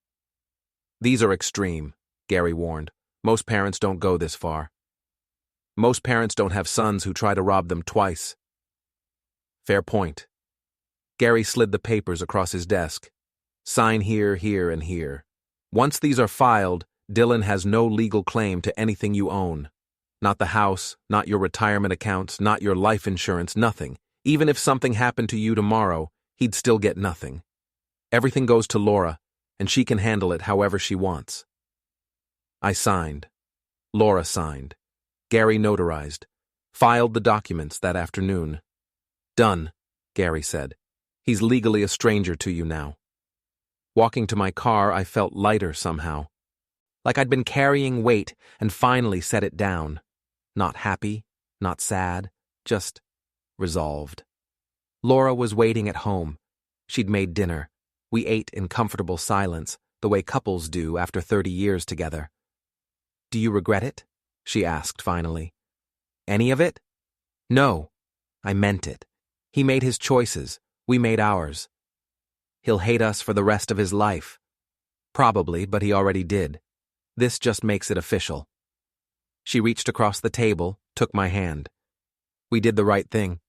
These are extreme, Gary warned. Most parents don't go this far. Most parents don't have sons who try to rob them twice. Fair point. Gary slid the papers across his desk. Sign here, here, and here. Once these are filed, Dylan has no legal claim to anything you own. Not the house, not your retirement accounts, not your life insurance, nothing. Even if something happened to you tomorrow, he'd still get nothing. Everything goes to Laura, and she can handle it however she wants. I signed. Laura signed. Gary notarized. Filed the documents that afternoon. Done, Gary said. He's legally a stranger to you now. Walking to my car, I felt lighter somehow. Like I'd been carrying weight and finally set it down. Not happy, not sad, just resolved. Laura was waiting at home. She'd made dinner. We ate in comfortable silence, the way couples do after 30 years together. Do you regret it? She asked finally. Any of it? No. I meant it. He made his choices. We made ours. He'll hate us for the rest of his life. Probably, but he already did. This just makes it official. She reached across the table, took my hand. We did the right thing.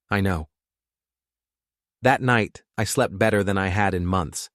I know. That night, I slept better than I had in months.